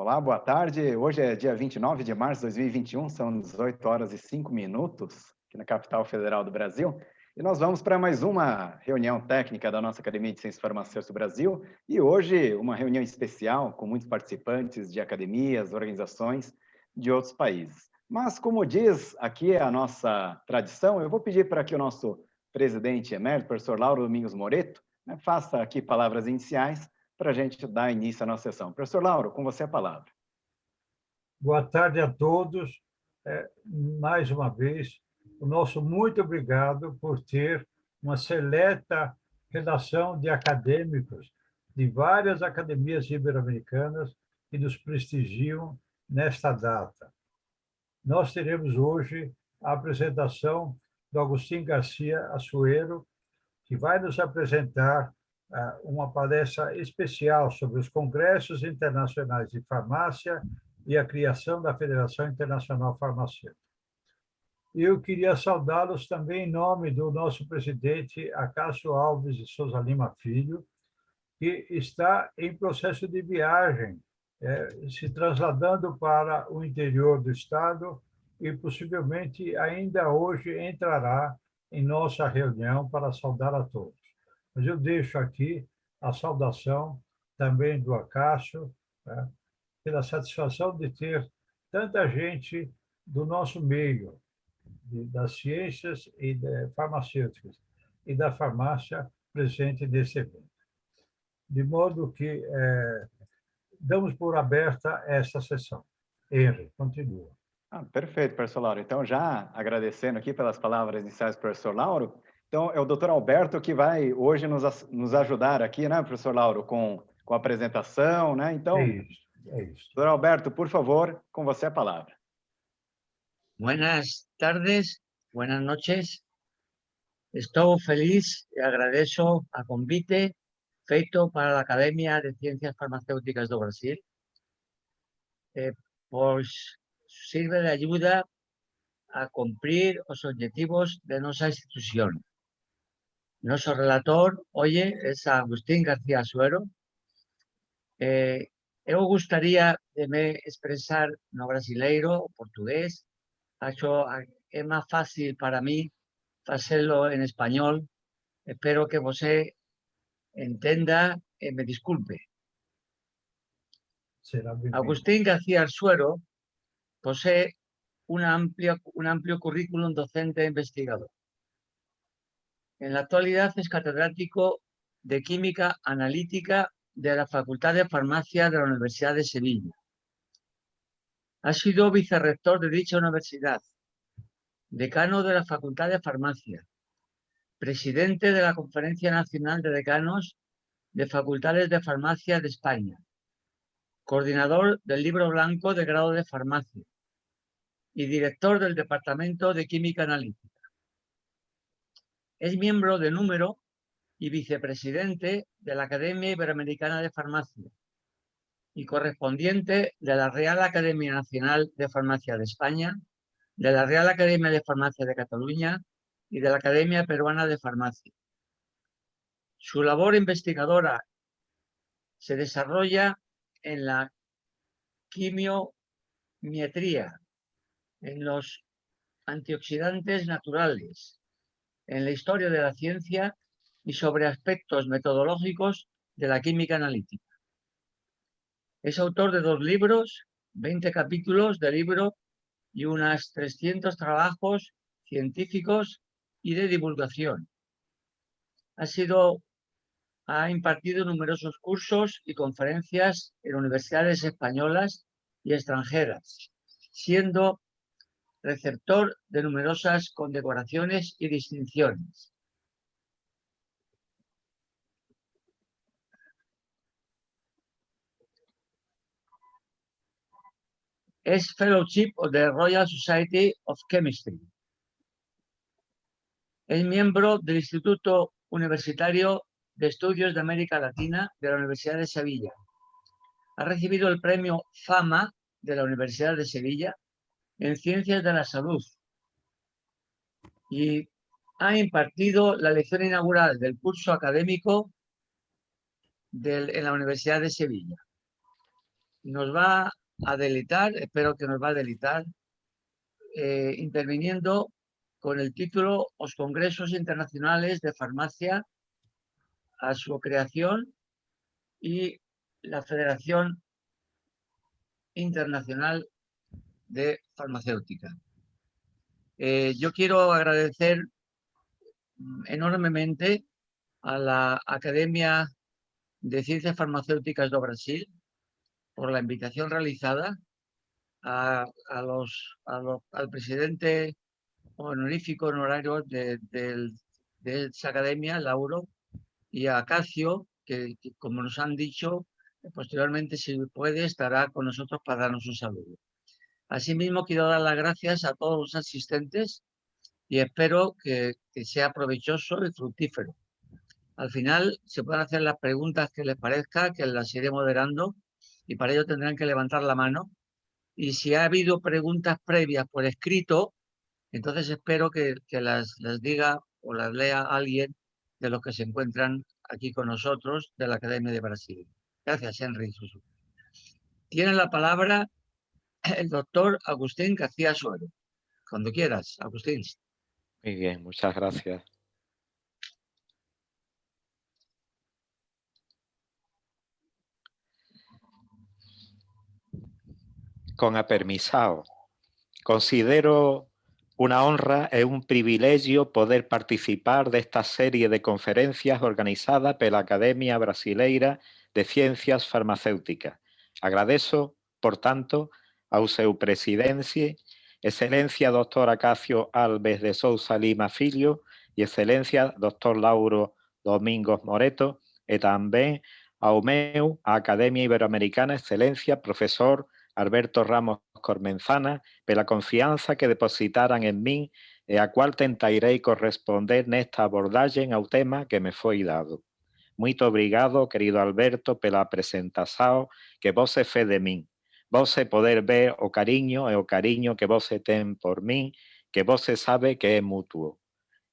Olá, boa tarde. Hoje é dia 29 de março de 2021, são 18 horas e 5 minutos aqui na capital federal do Brasil. E nós vamos para mais uma reunião técnica da nossa Academia de Ciências Farmacêuticas do Brasil. E hoje uma reunião especial com muitos participantes de academias, organizações de outros países. Mas, como diz aqui a nossa tradição, eu vou pedir para que o nosso presidente emérito, professor Lauro Domingos Moreto, faça aqui palavras iniciais para a gente dar início à nossa sessão. Professor Lauro, com você a palavra. Boa tarde a todos. Mais uma vez, o nosso muito obrigado por ter uma seleta redação de acadêmicos de várias academias ibero-americanas que nos prestigiam nesta data. Nós teremos hoje a apresentação do Agustín Garcia Assuero, que vai nos apresentar uma palestra especial sobre os congressos internacionais de farmácia e a criação da Federação Internacional Farmacêutica. Eu queria saudá-los também em nome do nosso presidente Acácio Alves de Souza Lima Filho, que está em processo de viagem, se trasladando para o interior do estado e possivelmente ainda hoje entrará em nossa reunião para saudar a todos. Mas eu deixo aqui a saudação também do Acácio, pela satisfação de ter tanta gente do nosso meio, das ciências e farmacêuticas e da farmácia presente nesse evento. De modo que damos por aberta esta sessão. Henry, continua. Perfeito, professor Lauro. Então, já agradecendo aqui pelas palavras iniciais do professor Lauro, então é o doutor Alberto que vai hoje nos ajudar aqui, né, professor Lauro, com a apresentação, né? Então, é isso. Doutor Alberto, por favor, com você a palavra. Buenas tardes, buenas noches. Estou feliz e agradeço a convite feito para a Academia de Ciencias Farmacéuticas do Brasil, pois sirve de ayuda a cumprir os objetivos de nosa institución. Noso relator hoxe é Agustín García Assuero. Eu gostaría de me expresar no brasileiro, o portugués. Acho é máis fácil para mí facelo en español. Espero que você entenda e me disculpe. Agustín García Assuero posee un amplio currículum docente e investigador. En la actualidad es catedrático de Química Analítica de la Facultad de Farmacia de la Universidad de Sevilla. Ha sido vicerrector de dicha universidad, decano de la Facultad de Farmacia, presidente de la Conferencia Nacional de Decanos de Facultades de Farmacia de España, coordinador del Libro Blanco de Grado de Farmacia y director del Departamento de Química Analítica. Es miembro de número y vicepresidente de la Academia Iberoamericana de Farmacia y correspondiente de la Real Academia Nacional de Farmacia de España, de la Real Academia de Farmacia de Cataluña y de la Academia Peruana de Farmacia. Su labor investigadora se desarrolla en la quimiometría, en los antioxidantes naturales, en la historia de la ciencia y sobre aspectos metodológicos de la química analítica. Es autor de 2 libros, 20 capítulos de libro y unos 300 trabajos científicos y de divulgación. Ha impartido numerosos cursos y conferencias en universidades españolas y extranjeras, siendo receptor de numerosas condecoraciones y distinciones. Es Fellowship of the Royal Society of Chemistry. Es miembro del Instituto Universitario de Estudios de América Latina de la Universidad de Sevilla. Ha recibido el premio FAMA de la Universidad de Sevilla en Ciencias de la Salud y ha impartido la lección inaugural del curso académico en la Universidad de Sevilla. nos va a deleitar, espero que nos va a deleitar, interviniendo con el título Los Congresos Internacionales de Farmacia a su creación y la Federación Internacional de Farmacéutica. Yo quiero agradecer enormemente a la Academia de Ciencias Farmacéuticas de Brasil por la invitación realizada, al presidente honorífico honorario de esa academia, Lauro, y a Acacio, que como nos han dicho, posteriormente, si puede, estará con nosotros para darnos un saludo. Asimismo, quiero dar las gracias a todos los asistentes y espero que sea provechoso y fructífero. Al final se pueden hacer las preguntas que les parezca, que las iré moderando, y para ello tendrán que levantar la mano. Y si ha habido preguntas previas por escrito, entonces espero que las diga o las lea alguien de los que se encuentran aquí con nosotros de la Academia de Brasil. Gracias, Henry. Tiene la palabra el doctor Agustín García Suero. Cuando quieras, Agustín. Muy bien, muchas gracias. Con apermisao. Considero una honra e un privilegio poder participar de esta serie de conferencias organizadas por la Academia Brasileira de Ciencias Farmacéuticas. Agradeço, por tanto, ao seu presidente, Excelencia Dr. Acacio Alves de Sousa Lima Filho e Excelencia Dr. Lauro Domingos Moreto, e tamén ao meu, a Academia Iberoamericana, Excelencia Profesor Alberto Ramos Cormenzana, pela confianza que depositaran en min e a cual tentarei corresponder nesta abordaxe ao tema que me foi dado. Muito obrigado, querido Alberto, pela presentação que vose fe de min. Vose poder ver o cariño e o cariño que vose ten por min, que vose sabe que é mutuo.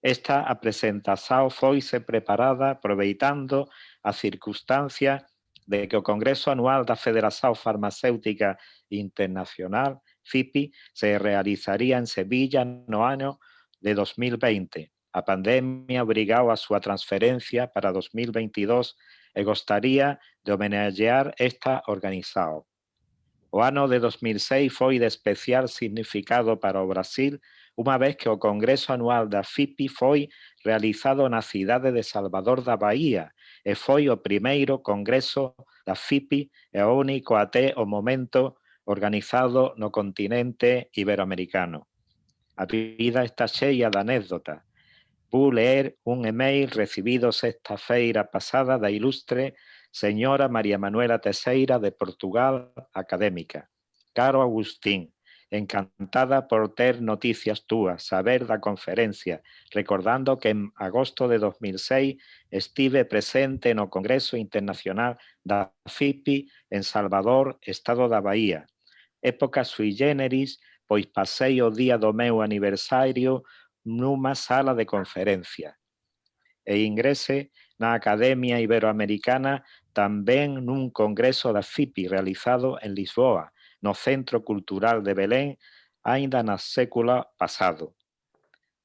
Esta presentación foise preparada aproveitando a circunstancia de que o Congreso Anual da Federación Farmacéutica Internacional, FIPI, se realizaría en Sevilla no ano de 2020. A pandemia obrigou a súa transferencia para 2022 e gostaría de homenaxear esta organización. O ano de 2006 foi de especial significado para o Brasil, unha vez que o Congreso Anual da FIPI foi realizado na cidade de Salvador da Bahía e foi o primeiro congreso da FIPI e o único até o momento organizado no continente iberoamericano. A vida está cheia de anécdotas. Vou ler un email recibido sexta-feira pasada da ilustre señora María Manuela Teixeira de Portugal, académica. Caro Agustín, encantada por ter noticias túas, saber da conferencia, recordando que en agosto de 2006 estive presente no Congreso Internacional da FIPI en Salvador, Estado da Bahía. Época sui generis, pois pasei o día do meu aniversario nunha sala de conferencia. E ingrese na Academia Iberoamericana tamén nun congreso da FIPI realizado en Lisboa, no Centro Cultural de Belén, aínda na século pasado.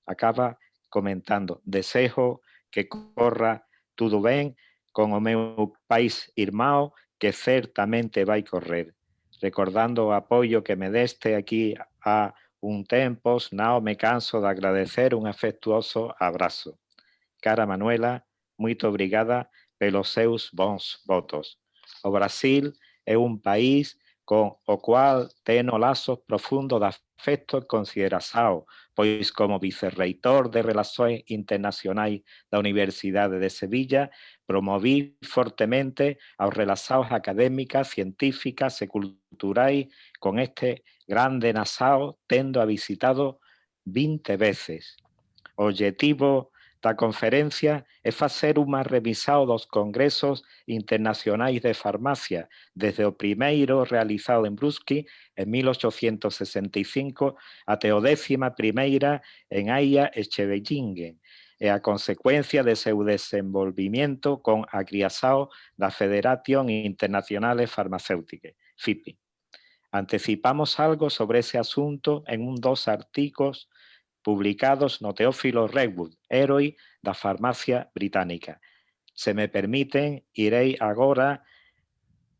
Acaba comentando, desexo que corra tudo ben con o meu país irmão, que certamente vai correr. Recordando o apoio que me deste aquí a un tempos, non me canso de agradecer un afectuoso abrazo. Cara Manuela, moito obrigada pelos seus bons votos. O Brasil é un país con o cual teno lazos profundos de afecto e consideración, pois como vicerreitor de Relações Internacionais da Universidade de Sevilla, promoví fortemente as relacións académicas, científicas e culturais con este grande nación, tendo a visitado 20 veces. O obxectivo da conferencia é facer unha revisao dos congresos internacionais de farmacia, desde o primeiro realizado en Brusque en 1865 até o 11ª en Haia Scheveningen, e a consecuencia de seu desenvolvimento con a criação da Federación Internacional Farmacéutica. FIPI. Anticipamos algo sobre ese asunto en dos artigos publicados no Teófilo Redwood, héroe da farmacia británica. Se me permiten, irei agora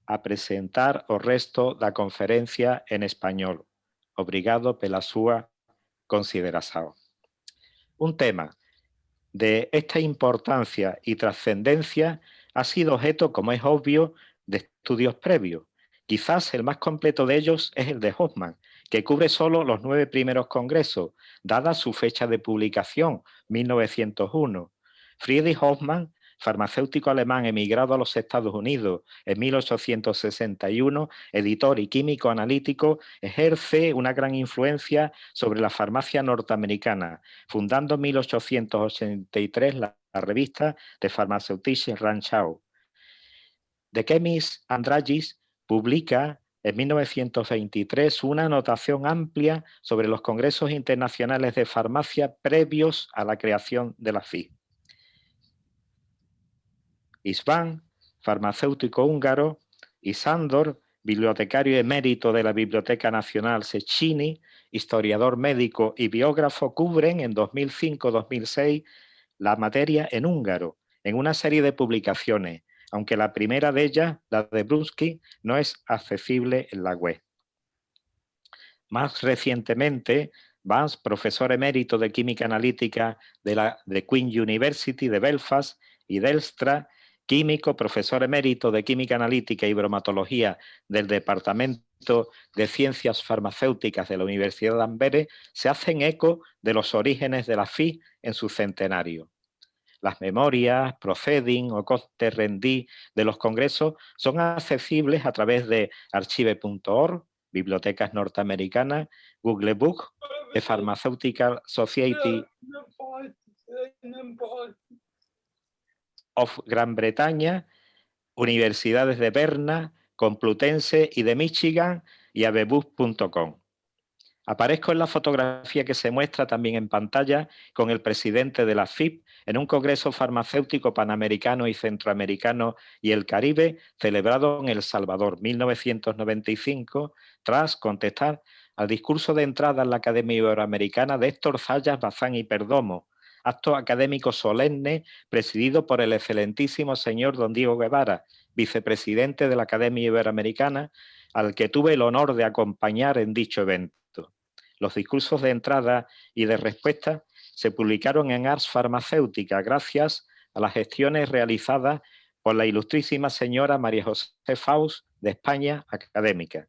a presentar o resto da conferencia en español. Obrigado pela súa consideración. Un tema de esta importancia y trascendencia ha sido objeto, como es obvio, de estudios previos. Quizás el más completo de ellos es el de Hoffmann, que cubre solo los 9 primeros congresos, dada su fecha de publicación, 1901. Friedrich Hoffmann, farmacéutico alemán emigrado a los Estados Unidos en 1861, editor y químico analítico, ejerce una gran influencia sobre la farmacia norteamericana, fundando en 1883 la revista de Pharmaceutische Rundschau. The Chemist Andragis publica en 1923 una anotación amplia sobre los congresos internacionales de farmacia previos a la creación de la FI. István, farmacéutico húngaro, y Sándor, bibliotecario emérito de la Biblioteca Nacional Széchenyi, historiador médico y biógrafo, cubren en 2005-2006 la materia en húngaro, en una serie de publicaciones, aunque la primera de ellas, la de Brunsky, no es accesible en la web. Más recientemente, Vance, profesor emérito de Química Analítica de Queen's University de Belfast, y Delstra, químico, profesor emérito de Química Analítica y Bromatología del Departamento de Ciencias Farmacéuticas de la Universidad de Amberes, se hacen eco de los orígenes de la FI en su centenario. Las memorias, proceedings o coste rendí de los congresos son accesibles a través de archive.org, bibliotecas norteamericanas, Google Book, The Pharmaceutical Society of Gran Bretaña, universidades de Berna, Complutense y de Michigan y abebook.com. Aparezco en la fotografía que se muestra también en pantalla con el presidente de la FIP en un congreso farmacéutico panamericano y centroamericano y el Caribe celebrado en El Salvador, 1995, tras contestar al discurso de entrada en la Academia Iberoamericana de Héctor Zayas Bazán y Perdomo, acto académico solemne presidido por el excelentísimo señor don Diego Guevara, vicepresidente de la Academia Iberoamericana, al que tuve el honor de acompañar en dicho evento. Los discursos de entrada y de respuesta se publicaron en Ars Farmacéutica gracias a las gestiones realizadas por la ilustrísima señora María José Faust de España Académica.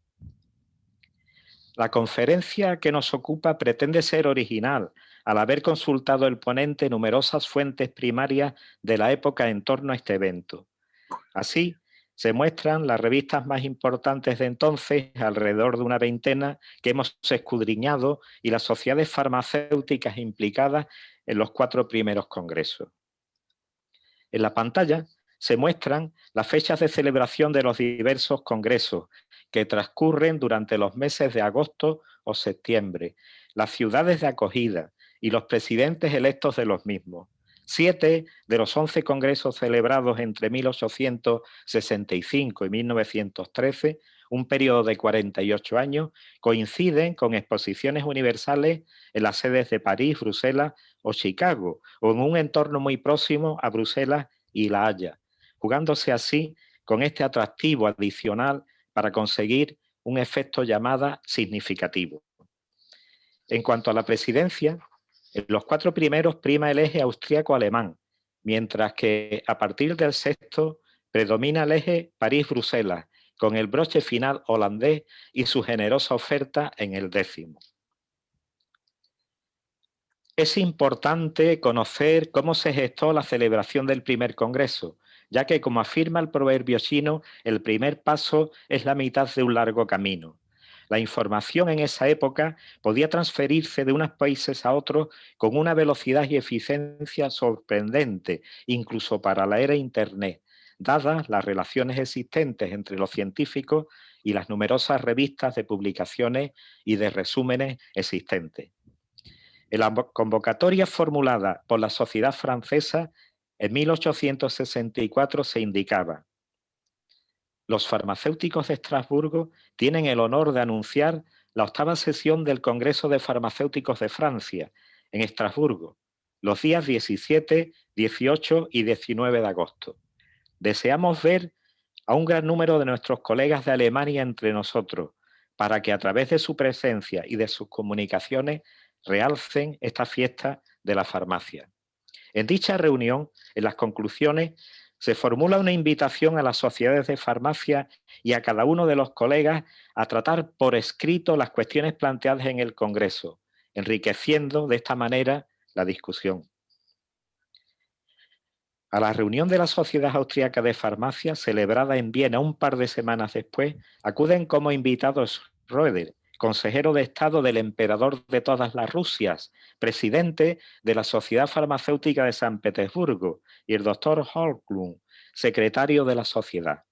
La conferencia que nos ocupa pretende ser original, al haber consultado el ponente numerosas fuentes primarias de la época en torno a este evento. Así, se muestran las revistas más importantes de entonces, alrededor de una veintena, que hemos escudriñado, y las sociedades farmacéuticas implicadas en los 4 primeros congresos. En la pantalla se muestran las fechas de celebración de los diversos congresos, que transcurren durante los meses de agosto o septiembre, las ciudades de acogida y los presidentes electos de los mismos. 7 de los 11 congresos celebrados entre 1865 y 1913, un periodo de 48 años, coinciden con exposiciones universales en las sedes de París, Bruselas o Chicago, o en un entorno muy próximo a Bruselas y La Haya, jugándose así con este atractivo adicional para conseguir un efecto llamada significativo. En cuanto a la presidencia, en los 4 primeros prima el eje austríaco-alemán, mientras que a partir del 6º predomina el eje París-Bruselas, con el broche final holandés y su generosa oferta en el 10º. Es importante conocer cómo se gestó la celebración del primer congreso, ya que, como afirma el proverbio chino, el primer paso es la mitad de un largo camino. La información en esa época podía transferirse de unos países a otros con una velocidad y eficiencia sorprendente, incluso para la era Internet, dadas las relaciones existentes entre los científicos y las numerosas revistas de publicaciones y de resúmenes existentes. En la convocatoria formulada por la Sociedad Francesa en 1864 se indicaba: los farmacéuticos de Estrasburgo tienen el honor de anunciar la 8ª sesión del Congreso de Farmacéuticos de Francia, en Estrasburgo, los días 17, 18 y 19 de agosto. Deseamos ver a un gran número de nuestros colegas de Alemania entre nosotros, para que a través de su presencia y de sus comunicaciones realcen esta fiesta de la farmacia. En dicha reunión, en las conclusiones, se formula una invitación a las sociedades de farmacia y a cada uno de los colegas a tratar por escrito las cuestiones planteadas en el Congreso, enriqueciendo de esta manera la discusión. A la reunión de la Sociedad Austríaca de Farmacia, celebrada en Viena un par de semanas después, acuden como invitados Schröder, consejero de Estado del emperador de todas las Rusias, presidente de la Sociedad Farmacéutica de San Petersburgo, y el doctor Holklund, secretario de la sociedad.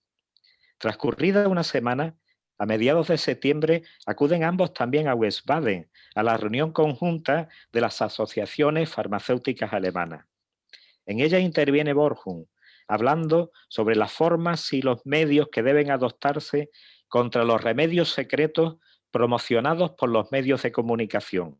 Transcurrida una semana, a mediados de septiembre, acuden ambos también a Wiesbaden, a la reunión conjunta de las asociaciones farmacéuticas alemanas. En ella interviene Borjum, hablando sobre las formas y los medios que deben adoptarse contra los remedios secretos promocionados por los medios de comunicación.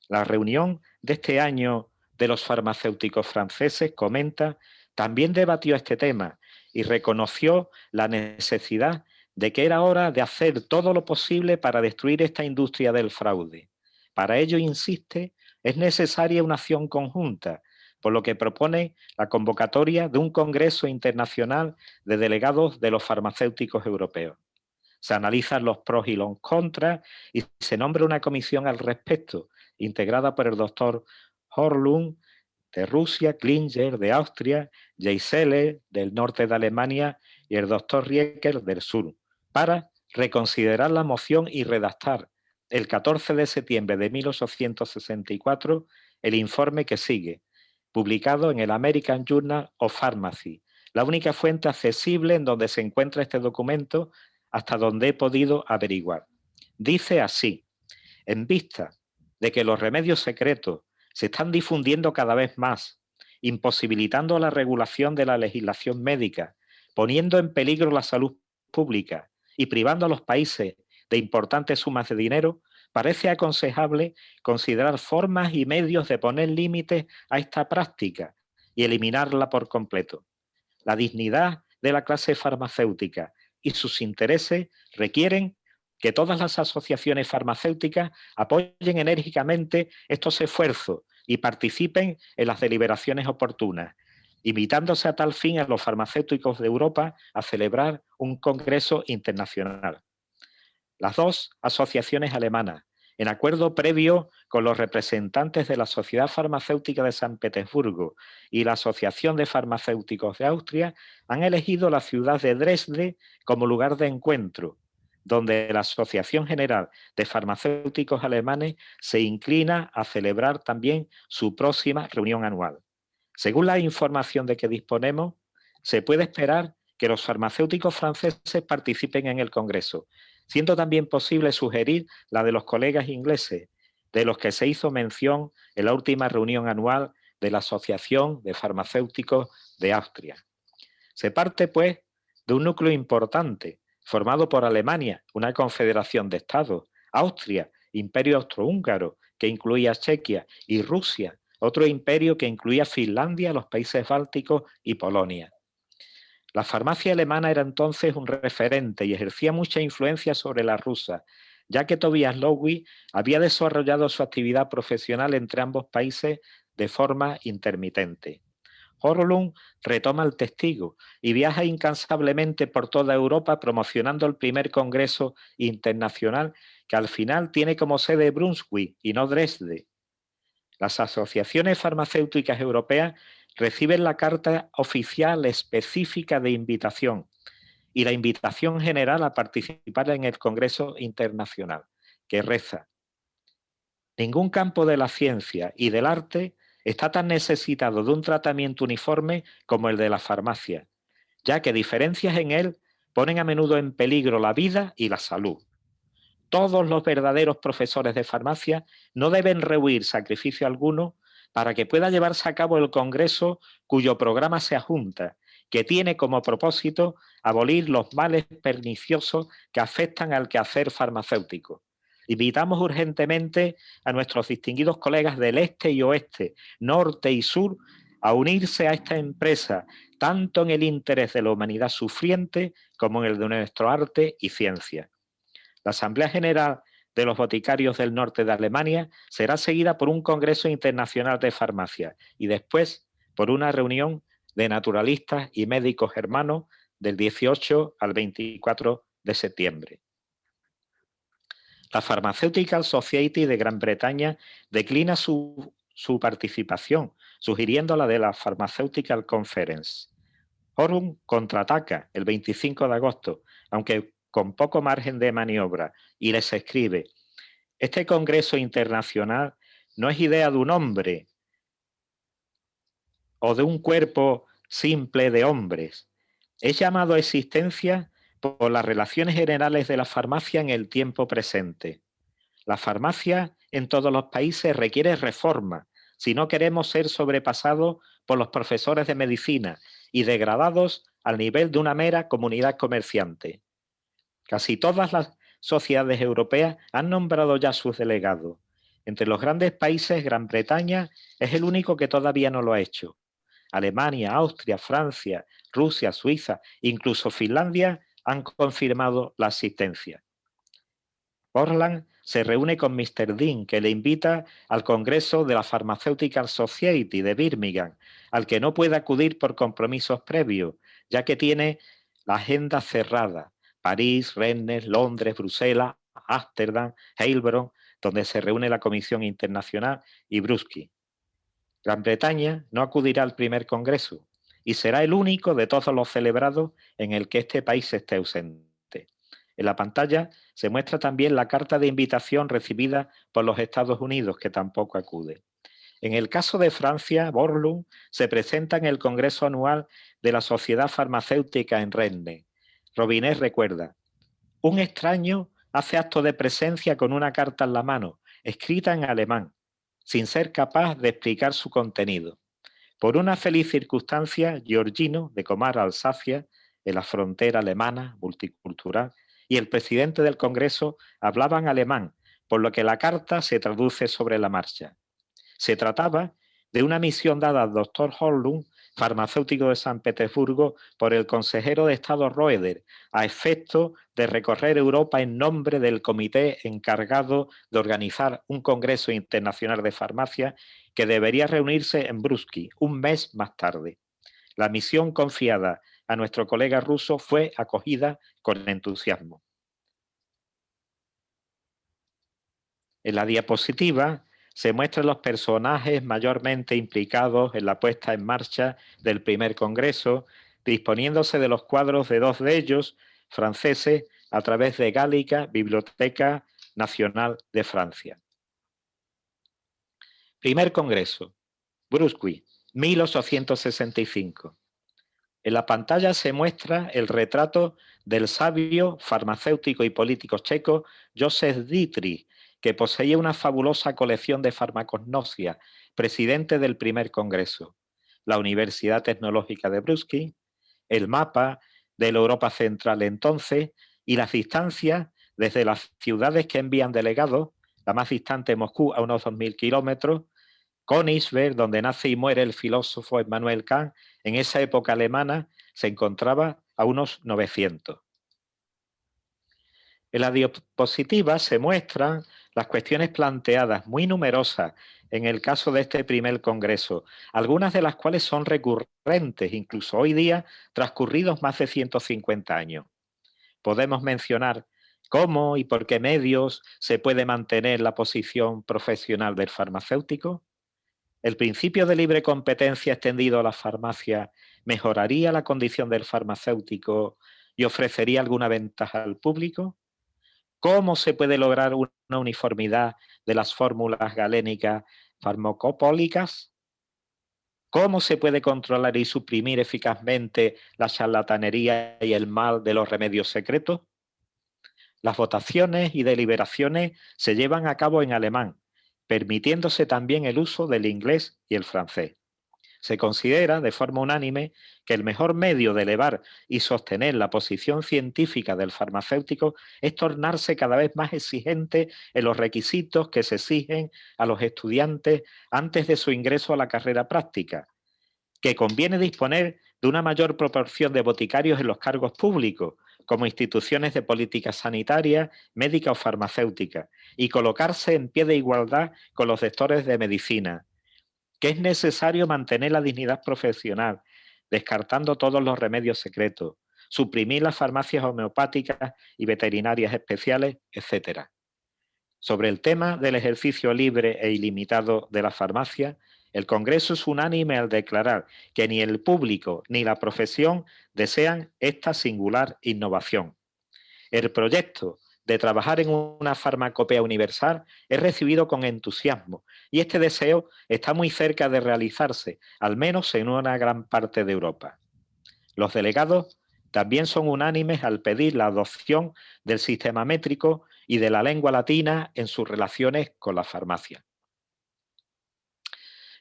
La reunión de este año de los farmacéuticos franceses, comenta, también debatió este tema y reconoció la necesidad de que era hora de hacer todo lo posible para destruir esta industria del fraude. Para ello, insiste, es necesaria una acción conjunta, por lo que propone la convocatoria de un Congreso Internacional de Delegados de los Farmacéuticos Europeos. Se analizan los pros y los contras y se nombra una comisión al respecto, integrada por el doctor Horlund de Rusia, Klinger de Austria, Geisele del norte de Alemania y el doctor Rieker del sur, para reconsiderar la moción y redactar el 14 de septiembre de 1864 el informe que sigue, publicado en el American Journal of Pharmacy, la única fuente accesible en donde se encuentra este documento hasta donde he podido averiguar. Dice así: en vista de que los remedios secretos se están difundiendo cada vez más, imposibilitando la regulación de la legislación médica, poniendo en peligro la salud pública y privando a los países de importantes sumas de dinero, parece aconsejable considerar formas y medios de poner límites a esta práctica y eliminarla por completo. La dignidad de la clase farmacéutica y sus intereses requieren que todas las asociaciones farmacéuticas apoyen enérgicamente estos esfuerzos y participen en las deliberaciones oportunas, invitándose a tal fin a los farmacéuticos de Europa a celebrar un congreso internacional. Las dos asociaciones alemanas, en acuerdo previo con los representantes de la Sociedad Farmacéutica de San Petersburgo y la Asociación de Farmacéuticos de Austria, han elegido la ciudad de Dresde como lugar de encuentro, donde la Asociación General de Farmacéuticos Alemanes se inclina a celebrar también su próxima reunión anual. Según la información de que disponemos, se puede esperar que los farmacéuticos franceses participen en el Congreso, siendo también posible sugerir la de los colegas ingleses, de los que se hizo mención en la última reunión anual de la Asociación de Farmacéuticos de Austria. Se parte, pues, de un núcleo importante, formado por Alemania, una confederación de estados, Austria, imperio austrohúngaro, que incluía Chequia, y Rusia, otro imperio que incluía Finlandia, los países bálticos y Polonia. La farmacia alemana era entonces un referente y ejercía mucha influencia sobre la rusa, ya que Tobias Lowy había desarrollado su actividad profesional entre ambos países de forma intermitente. Horlund retoma el testigo y viaja incansablemente por toda Europa promocionando el primer congreso internacional que al final tiene como sede Brunswick y no Dresde. Las asociaciones farmacéuticas europeas reciben la carta oficial específica de invitación y la invitación general a participar en el Congreso Internacional, que reza: ningún campo de la ciencia y del arte está tan necesitado de un tratamiento uniforme como el de la farmacia, ya que diferencias en él ponen a menudo en peligro la vida y la salud. Todos los verdaderos profesores de farmacia no deben rehuir sacrificio alguno para que pueda llevarse a cabo el congreso cuyo programa se adjunta, que tiene como propósito abolir los males perniciosos que afectan al quehacer farmacéutico. Invitamos urgentemente a nuestros distinguidos colegas del este y oeste, norte y sur, a unirse a esta empresa, tanto en el interés de la humanidad sufriente como en el de nuestro arte y ciencia. La Asamblea General de los Boticarios del Norte de Alemania será seguida por un Congreso Internacional de Farmacia y después por una reunión de naturalistas y médicos hermanos del 18 al 24 de septiembre. La Pharmaceutical Society de Gran Bretaña declina su participación, sugiriendo la de la Pharmaceutical Conference. Forum contraataca el 25 de agosto, aunque con poco margen de maniobra, y les escribe: este Congreso Internacional no es idea de un hombre o de un cuerpo simple de hombres. Es llamado a existencia por las relaciones generales de la farmacia en el tiempo presente. La farmacia en todos los países requiere reforma si no queremos ser sobrepasados por los profesores de medicina y degradados al nivel de una mera comunidad comerciante. Casi todas las sociedades europeas han nombrado ya sus delegados. Entre los grandes países, Gran Bretaña es el único que todavía no lo ha hecho. Alemania, Austria, Francia, Rusia, Suiza, incluso Finlandia han confirmado la asistencia. Borland se reúne con Mr. Dean, que le invita al Congreso de la Pharmaceutical Society de Birmingham, al que no puede acudir por compromisos previos, ya que tiene la agenda cerrada. París, Rennes, Londres, Bruselas, Ámsterdam, Heilbronn, donde se reúne la Comisión Internacional, y Brusky. Gran Bretaña no acudirá al primer congreso y será el único de todos los celebrados en el que este país esté ausente. En la pantalla se muestra también la carta de invitación recibida por los Estados Unidos, que tampoco acude. En el caso de Francia, Borlum se presenta en el Congreso Anual de la Sociedad Farmacéutica en Rennes. Robinet recuerda: un extraño hace acto de presencia con una carta en la mano, escrita en alemán, sin ser capaz de explicar su contenido. Por una feliz circunstancia, Giorgino, de Comar, Alsacia, en la frontera alemana multicultural, y el presidente del Congreso hablaban alemán, por lo que la carta se traduce sobre la marcha. Se trataba de una misión dada al doctor Hollum, farmacéutico de San Petersburgo, por el consejero de Estado Roeder, a efecto de recorrer Europa en nombre del comité encargado de organizar un Congreso Internacional de Farmacia que debería reunirse en Brusky un mes más tarde. La misión confiada a nuestro colega ruso fue acogida con entusiasmo. En la diapositiva se muestran los personajes mayormente implicados en la puesta en marcha del primer congreso, disponiéndose de los cuadros de dos de ellos, franceses, a través de Gallica, Biblioteca Nacional de Francia. Primer congreso, Brusky, 1865. En la pantalla se muestra el retrato del sabio farmacéutico y político checo Josef Dietrich, que poseía una fabulosa colección de farmacognosia, presidente del primer congreso, la Universidad Tecnológica de Brusky, el mapa de la Europa Central entonces y las distancias desde las ciudades que envían delegados, la más distante Moscú a unos 2000 kilómetros, Königsberg, donde nace y muere el filósofo Immanuel Kant, en esa época alemana se encontraba a unos 900. En la diapositiva se muestran las cuestiones planteadas, muy numerosas en el caso de este primer congreso, algunas de las cuales son recurrentes, incluso hoy día, transcurridos más de 150 años. Podemos mencionar cómo y por qué medios se puede mantener la posición profesional del farmacéutico. ¿El principio de libre competencia extendido a la farmacia mejoraría la condición del farmacéutico y ofrecería alguna ventaja al público? ¿Cómo se puede lograr una uniformidad de las fórmulas galénicas farmacopólicas? ¿Cómo se puede controlar y suprimir eficazmente la charlatanería y el mal de los remedios secretos? Las votaciones y deliberaciones se llevan a cabo en alemán, permitiéndose también el uso del inglés y el francés. Se considera de forma unánime que el mejor medio de elevar y sostener la posición científica del farmacéutico es tornarse cada vez más exigente en los requisitos que se exigen a los estudiantes antes de su ingreso a la carrera práctica, que conviene disponer de una mayor proporción de boticarios en los cargos públicos, como instituciones de política sanitaria, médica o farmacéutica, y colocarse en pie de igualdad con los sectores de medicina, que es necesario mantener la dignidad profesional, descartando todos los remedios secretos, suprimir las farmacias homeopáticas y veterinarias especiales, etc. Sobre el tema del ejercicio libre e ilimitado de la farmacia, el Congreso es unánime al declarar que ni el público ni la profesión desean esta singular innovación. El proyecto de trabajar en una farmacopea universal es recibido con entusiasmo y este deseo está muy cerca de realizarse, al menos en una gran parte de Europa. Los delegados también son unánimes al pedir la adopción del sistema métrico y de la lengua latina en sus relaciones con la farmacia.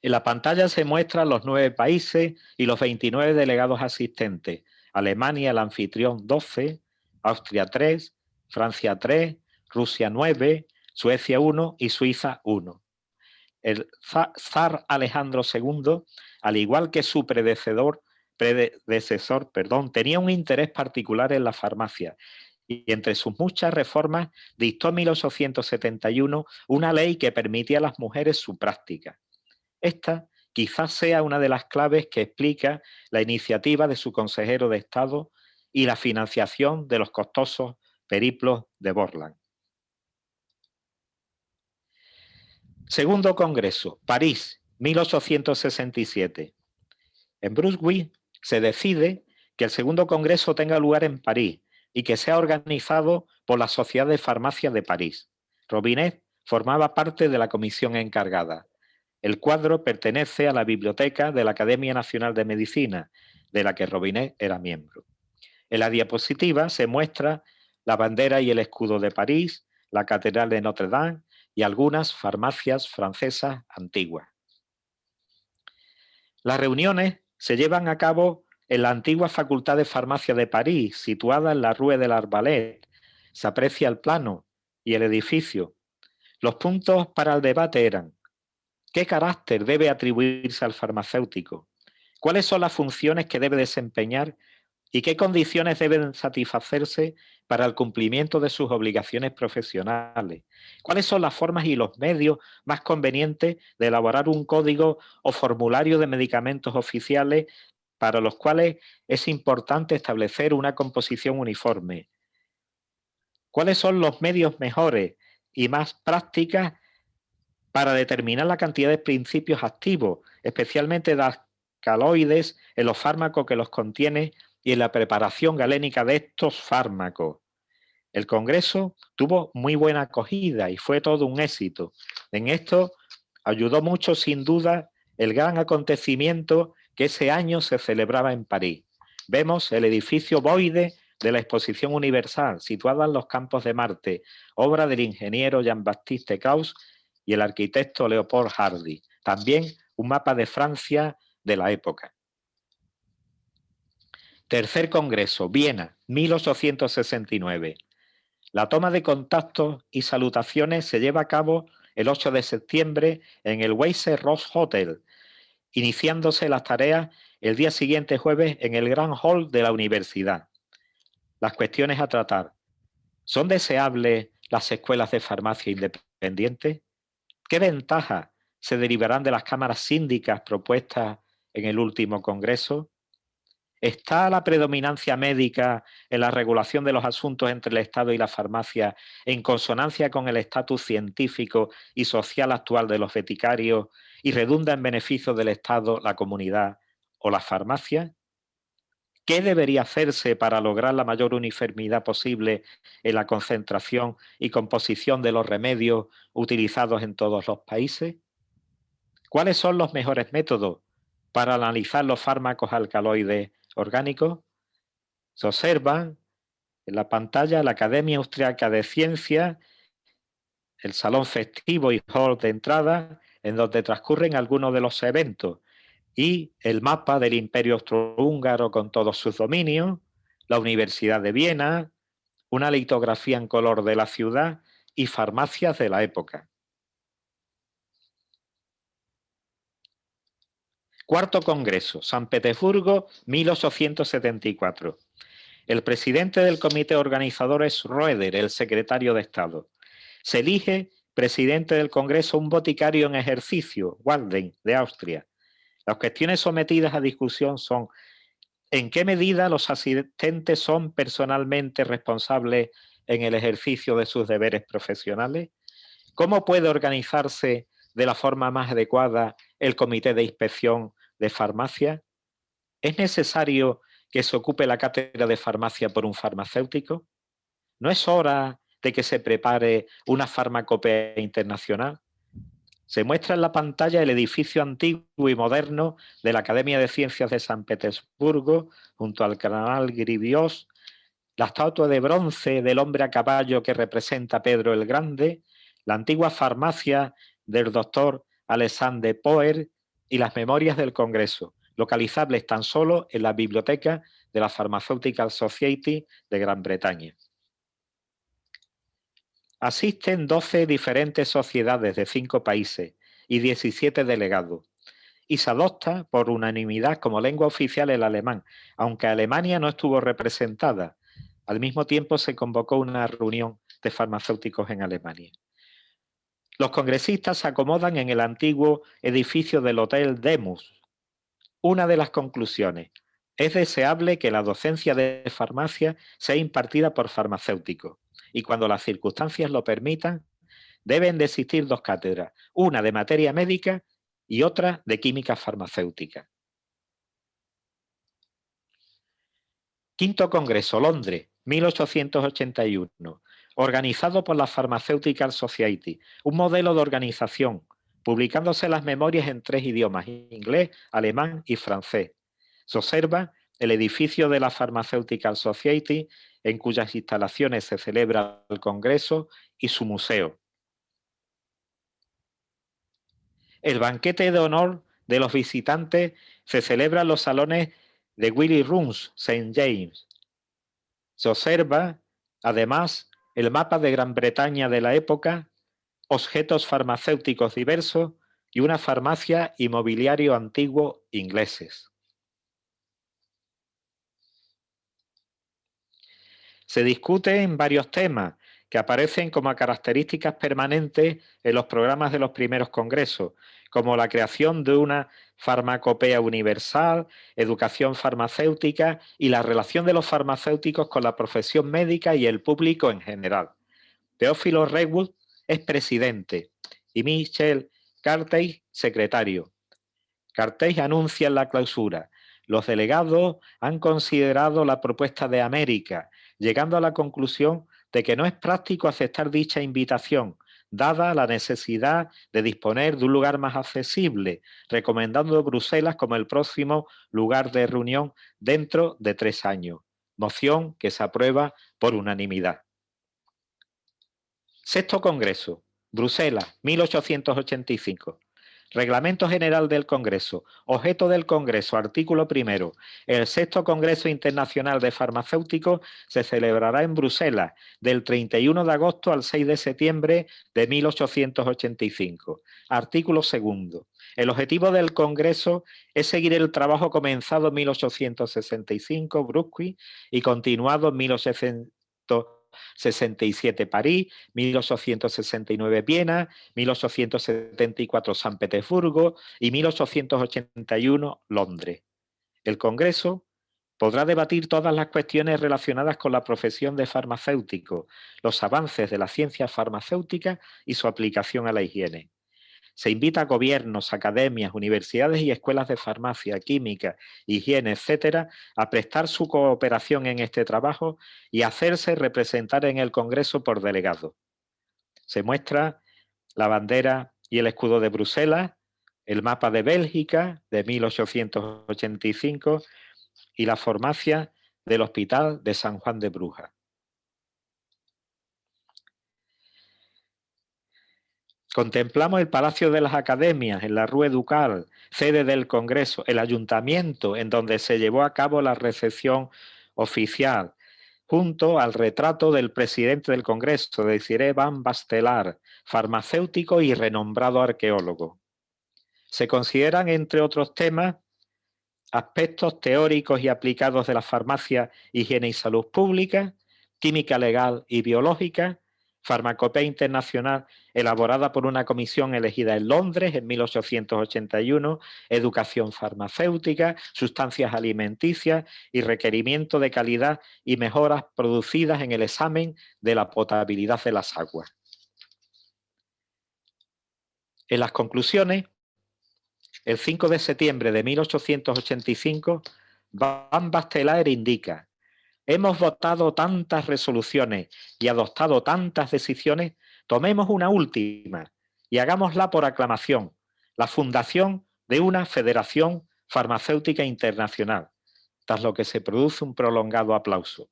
En la pantalla se muestran los 9 países y los 29 delegados asistentes. Alemania, el anfitrión, 12, Austria 3, Francia 3, Rusia 9, Suecia 1 y Suiza 1. El zar Alejandro II, al igual que su predecesor, tenía un interés particular en la farmacia y entre sus muchas reformas dictó en 1871 una ley que permitía a las mujeres su práctica. Esta quizás sea una de las claves que explica la iniciativa de su consejero de Estado y la financiación de los costosos periplos de Borland. Segundo Congreso, París, 1867. En Brunswick se decide que el segundo Congreso tenga lugar en París y que sea organizado por la Sociedad de Farmacia de París. Robinet formaba parte de la comisión encargada. El cuadro pertenece a la biblioteca de la Academia Nacional de Medicina, de la que Robinet era miembro. En la diapositiva se muestra la bandera y el escudo de París, la Catedral de Notre Dame y algunas farmacias francesas antiguas. Las reuniones se llevan a cabo en la antigua Facultad de Farmacia de París, situada en la Rue de l'Arbalète. Se aprecia el plano y el edificio. Los puntos para el debate eran: ¿qué carácter debe atribuirse al farmacéutico? ¿Cuáles son las funciones que debe desempeñar y qué condiciones deben satisfacerse para el cumplimiento de sus obligaciones profesionales? ¿Cuáles son las formas y los medios más convenientes de elaborar un código o formulario de medicamentos oficiales para los cuales es importante establecer una composición uniforme? ¿Cuáles son los medios mejores y más prácticas para determinar la cantidad de principios activos, especialmente de alcaloides, en los fármacos que los contienen y en la preparación galénica de estos fármacos? El Congreso tuvo muy buena acogida y fue todo un éxito. En esto ayudó mucho, sin duda, el gran acontecimiento que ese año se celebraba en París. Vemos el edificio ovoide de la Exposición Universal, situada en los Campos de Marte, obra del ingeniero Jean-Baptiste Gauss y el arquitecto Leopold Hardy. También un mapa de Francia de la época. Tercer Congreso, Viena, 1869. La toma de contactos y salutaciones se lleva a cabo el 8 de septiembre en el Weiser Ross Hotel, iniciándose las tareas el día siguiente, jueves, en el Gran Hall de la universidad. Las cuestiones a tratar: ¿son deseables las escuelas de farmacia independientes? ¿Qué ventajas se derivarán de las cámaras síndicas propuestas en el último Congreso? ¿Está la predominancia médica en la regulación de los asuntos entre el Estado y la farmacia en consonancia con el estatus científico y social actual de los boticarios y redunda en beneficio del Estado, la comunidad o la farmacia? ¿Qué debería hacerse para lograr la mayor uniformidad posible en la concentración y composición de los remedios utilizados en todos los países? ¿Cuáles son los mejores métodos para analizar los fármacos alcaloides orgánicos? Se observan en la pantalla la Academia Austriaca de Ciencias, el salón festivo y hall de entrada, en donde transcurren algunos de los eventos. y el mapa del Imperio Austrohúngaro con todos sus dominios, la Universidad de Viena, una litografía en color de la ciudad y farmacias de la época. Cuarto Congreso, San Petersburgo, 1874. El presidente del comité organizador es Roeder, el secretario de Estado. Se elige presidente del Congreso un boticario en ejercicio, Walden, de Austria. Las cuestiones sometidas a discusión son: ¿en qué medida los asistentes son personalmente responsables en el ejercicio de sus deberes profesionales? ¿Cómo puede organizarse de la forma más adecuada el comité de inspección de farmacia? ¿Es necesario que se ocupe la cátedra de farmacia por un farmacéutico? ¿No es hora de que se prepare una farmacopea internacional? Se muestra en la pantalla el edificio antiguo y moderno de la Academia de Ciencias de San Petersburgo, junto al canal Griviós, la estatua de bronce del hombre a caballo que representa a Pedro el Grande, la antigua farmacia del doctor Alexandre Poer y las memorias del Congreso, localizables tan solo en la biblioteca de la Pharmaceutical Society de Gran Bretaña. Asisten 12 diferentes sociedades de 5 países y 17 delegados, y se adopta por unanimidad como lengua oficial el alemán, aunque Alemania no estuvo representada. Al mismo tiempo se convocó una reunión de farmacéuticos en Alemania. Los congresistas se acomodan en el antiguo edificio del Hotel Demus. Una de las conclusiones: es deseable que la docencia de farmacia sea impartida por farmacéuticos, y cuando las circunstancias lo permitan, deben de existir 2 cátedras, una de materia médica y otra de química farmacéutica. Quinto Congreso, Londres, 1881, organizado por la Pharmaceutical Society, un modelo de organización, publicándose las memorias en 3 idiomas, inglés, alemán y francés. Se observa el edificio de la Pharmaceutical Society, en cuyas instalaciones se celebra el Congreso, y su museo. El banquete de honor de los visitantes se celebra en los salones de Willy Rooms, St. James. Se observa, además, el mapa de Gran Bretaña de la época, objetos farmacéuticos diversos y una farmacia y mobiliario antiguo ingleses. Se discuten varios temas que aparecen como características permanentes en los programas de los primeros congresos, como la creación de una farmacopea universal, educación farmacéutica y la relación de los farmacéuticos con la profesión médica y el público en general. Teófilo Redwood es presidente y Michel Cartey secretario. Cartey anuncia en la clausura: los delegados han considerado la propuesta de América, llegando a la conclusión de que no es práctico aceptar dicha invitación, dada la necesidad de disponer de un lugar más accesible, recomendando Bruselas como el próximo lugar de reunión dentro de 3 años. Moción que se aprueba por unanimidad. Sexto Congreso, Bruselas, 1885. Reglamento General del Congreso. Objeto del Congreso. Artículo 1. El Sexto Congreso Internacional de Farmacéuticos se celebrará en Bruselas del 31 de agosto al 6 de septiembre de 1885. Artículo 2. El objetivo del Congreso es seguir el trabajo comenzado en 1865, Brunswick, y continuado en 1867 París, 1869 Viena, 1874 San Petersburgo y 1881 Londres. El Congreso podrá debatir todas las cuestiones relacionadas con la profesión de farmacéutico, los avances de la ciencia farmacéutica y su aplicación a la higiene. Se invita a gobiernos, academias, universidades y escuelas de farmacia, química, higiene, etcétera, a prestar su cooperación en este trabajo y a hacerse representar en el Congreso por delegados. Se muestra la bandera y el escudo de Bruselas, el mapa de Bélgica de 1885 y la farmacia del Hospital de San Juan de Brujas. Contemplamos el Palacio de las Academias, en la Rue Ducal, sede del Congreso, el Ayuntamiento, en donde se llevó a cabo la recepción oficial, junto al retrato del presidente del Congreso, Desiré Van Bastelar, farmacéutico y renombrado arqueólogo. Se consideran, entre otros temas, aspectos teóricos y aplicados de la farmacia, higiene y salud pública, química legal y biológica, farmacopea internacional elaborada por una comisión elegida en Londres en 1881, educación farmacéutica, sustancias alimenticias y requerimiento de calidad y mejoras producidas en el examen de la potabilidad de las aguas. En las conclusiones, el 5 de septiembre de 1885, Van Bastelar indica: hemos votado tantas resoluciones y adoptado tantas decisiones, tomemos una última y hagámosla por aclamación, la fundación de una Federación Farmacéutica Internacional, tras lo que se produce un prolongado aplauso.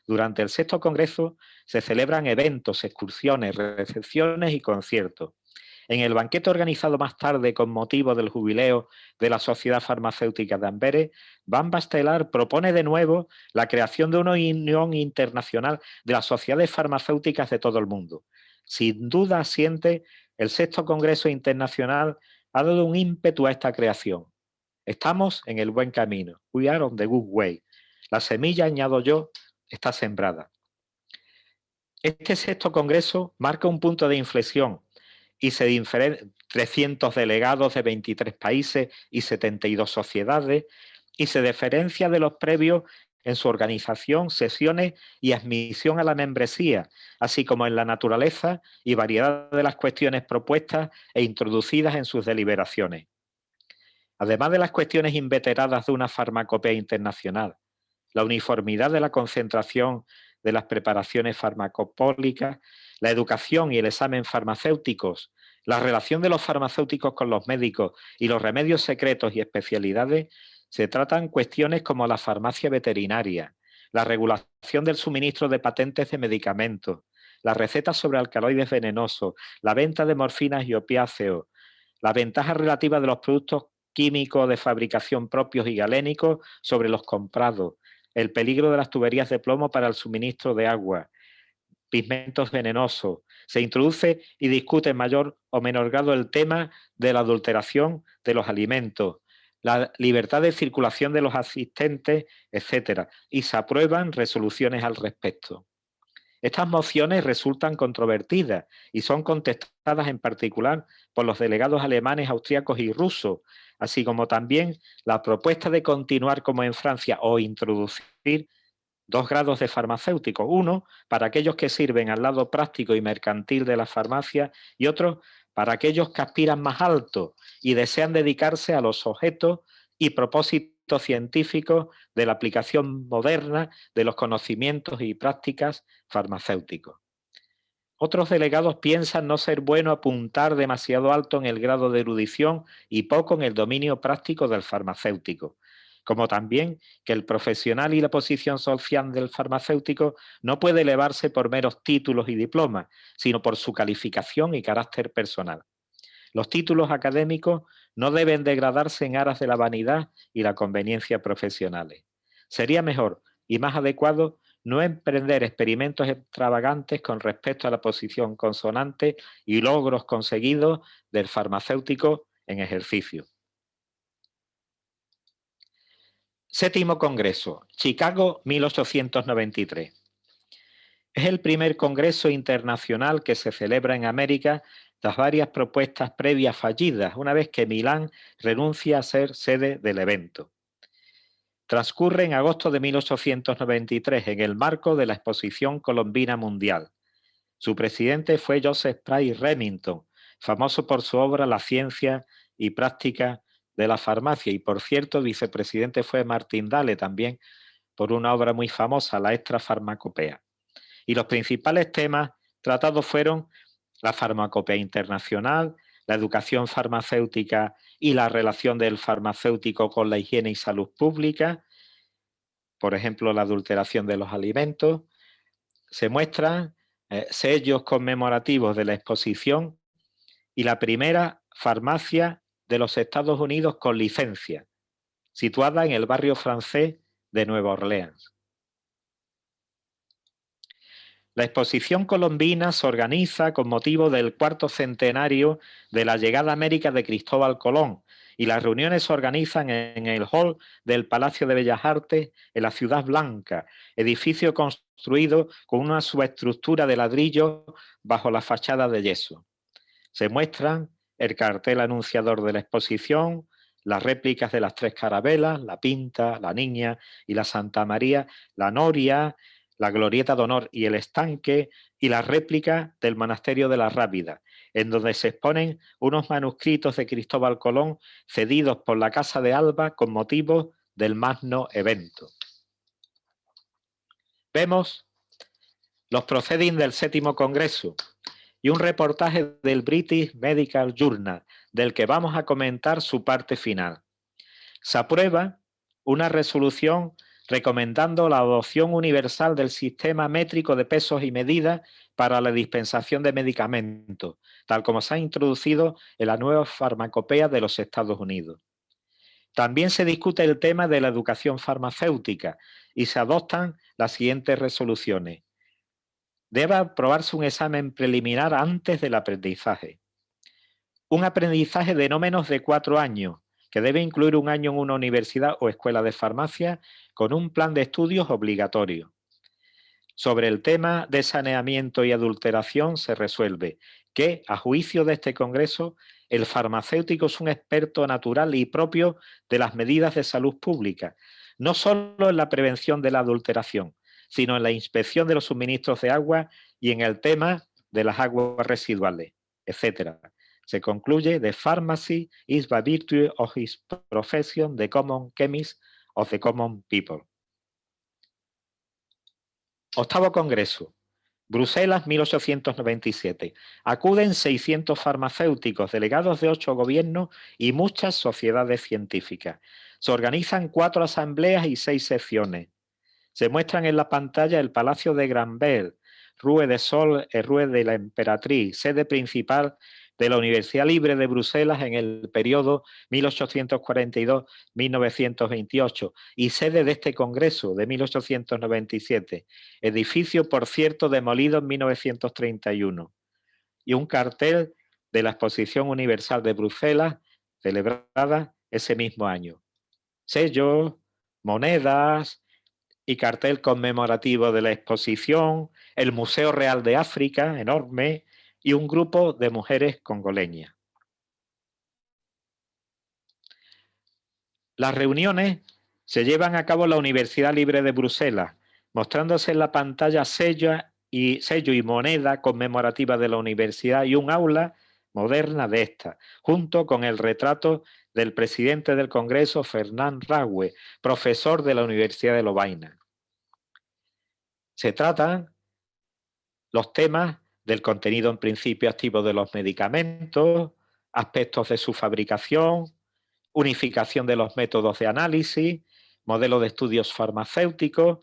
Durante el 6º Congreso se celebran eventos, excursiones, recepciones y conciertos. En el banquete organizado más tarde con motivo del jubileo de la Sociedad Farmacéutica de Amberes, Van Bastelar propone de nuevo la creación de una unión internacional de las sociedades farmacéuticas de todo el mundo. Sin duda asiente, el 6º Congreso Internacional ha dado un ímpetu a esta creación. Estamos en el buen camino. We are on the good way. La semilla, añado yo, está sembrada. Este 6º Congreso marca un punto de inflexión y se diferencian 300 delegados de 23 países y 72 sociedades, y se diferencia de los previos en su organización, sesiones y admisión a la membresía, así como en la naturaleza y variedad de las cuestiones propuestas e introducidas en sus deliberaciones. Además de las cuestiones inveteradas de una farmacopea internacional, la uniformidad de la concentración de las preparaciones farmacopólicas, la educación y el examen farmacéuticos, la relación de los farmacéuticos con los médicos y los remedios secretos y especialidades, se tratan cuestiones como la farmacia veterinaria, la regulación del suministro de patentes de medicamentos, las recetas sobre alcaloides venenosos, la venta de morfinas y opiáceos, la ventaja relativa de los productos químicos de fabricación propios y galénicos sobre los comprados, el peligro de las tuberías de plomo para el suministro de agua, pigmentos venenosos. Se introduce y discute en mayor o menor grado el tema de la adulteración de los alimentos, la libertad de circulación de los asistentes, etc. Y se aprueban resoluciones al respecto. Estas mociones resultan controvertidas y son contestadas en particular por los delegados alemanes, austríacos y rusos, así como también la propuesta de continuar como en Francia o introducir 2 grados de farmacéutico, uno para aquellos que sirven al lado práctico y mercantil de la farmacia y otro para aquellos que aspiran más alto y desean dedicarse a los objetos y propósitos científicos de la aplicación moderna de los conocimientos y prácticas farmacéuticos. Otros delegados piensan no ser bueno apuntar demasiado alto en el grado de erudición y poco en el dominio práctico del farmacéutico, como también que el profesional y la posición social del farmacéutico no puede elevarse por meros títulos y diplomas, sino por su calificación y carácter personal. Los títulos académicos no deben degradarse en aras de la vanidad y la conveniencia profesionales. Sería mejor y más adecuado no emprender experimentos extravagantes con respecto a la posición consonante y logros conseguidos del farmacéutico en ejercicio. 7º Congreso, Chicago, 1893. Es el primer congreso internacional que se celebra en América tras varias propuestas previas fallidas, una vez que Milán renuncia a ser sede del evento. Transcurre en agosto de 1893 en el marco de la Exposición Colombina Mundial. Su presidente fue Joseph Price Remington, famoso por su obra La ciencia y práctica de la farmacia, y por cierto, vicepresidente fue Martin Dahle también, por una obra muy famosa, La Extra Farmacopea. Y los principales temas tratados fueron la farmacopea internacional, la educación farmacéutica y la relación del farmacéutico con la higiene y salud pública, por ejemplo, la adulteración de los alimentos. Se muestran sellos conmemorativos de la exposición y la primera farmacia de los Estados Unidos con licencia, situada en el barrio francés de Nueva Orleans. La exposición colombina se organiza con motivo del 4º centenario de la llegada a América de Cristóbal Colón, y las reuniones se organizan en el hall del Palacio de Bellas Artes en la Ciudad Blanca, edificio construido con una subestructura de ladrillo bajo la fachada de yeso. Se muestran el cartel anunciador de la exposición, las réplicas de las 3 carabelas, la Pinta, la Niña y la Santa María, la Noria, la Glorieta de Honor y el Estanque, y la réplica del Monasterio de la Rábida, en donde se exponen unos manuscritos de Cristóbal Colón cedidos por la Casa de Alba con motivo del magno evento. Vemos los proceedings del 7º Congreso y un reportaje del British Medical Journal, del que vamos a comentar su parte final. Se aprueba una resolución recomendando la adopción universal del sistema métrico de pesos y medidas para la dispensación de medicamentos, tal como se ha introducido en la nueva farmacopea de los Estados Unidos. También se discute el tema de la educación farmacéutica y se adoptan las siguientes resoluciones. Debe aprobarse un examen preliminar antes del aprendizaje. Un aprendizaje de no menos de 4 años, que debe incluir 1 año en una universidad o escuela de farmacia con un plan de estudios obligatorio. Sobre el tema de saneamiento y adulteración se resuelve que, a juicio de este Congreso, el farmacéutico es un experto natural y propio de las medidas de salud pública, no solo en la prevención de la adulteración, sino en la inspección de los suministros de agua y en el tema de las aguas residuales, etc. Se concluye: the pharmacy is by virtue of his profession the common chemist of the common people. 8º Congreso. Bruselas, 1897. Acuden 600 farmacéuticos, delegados de 8 gobiernos y muchas sociedades científicas. Se organizan 4 asambleas y 6 secciones. Se muestran en la pantalla el Palacio de Granvelle, Rue de Sol y Rue de la Emperatriz, sede principal de la Universidad Libre de Bruselas en el periodo 1842-1928 y sede de este Congreso de 1897, edificio, por cierto, demolido en 1931, y un cartel de la Exposición Universal de Bruselas, celebrada ese mismo año. Sellos, monedas y cartel conmemorativo de la exposición, el Museo Real de África, enorme, y un grupo de mujeres congoleñas. Las reuniones se llevan a cabo en la Universidad Libre de Bruselas, mostrándose en la pantalla sello y moneda conmemorativa de la universidad y un aula moderna de esta, junto con el retrato del presidente del Congreso, Fernand Rague, profesor de la Universidad de Lovaina. Se tratan los temas del contenido en principio activo de los medicamentos, aspectos de su fabricación, unificación de los métodos de análisis, modelo de estudios farmacéuticos,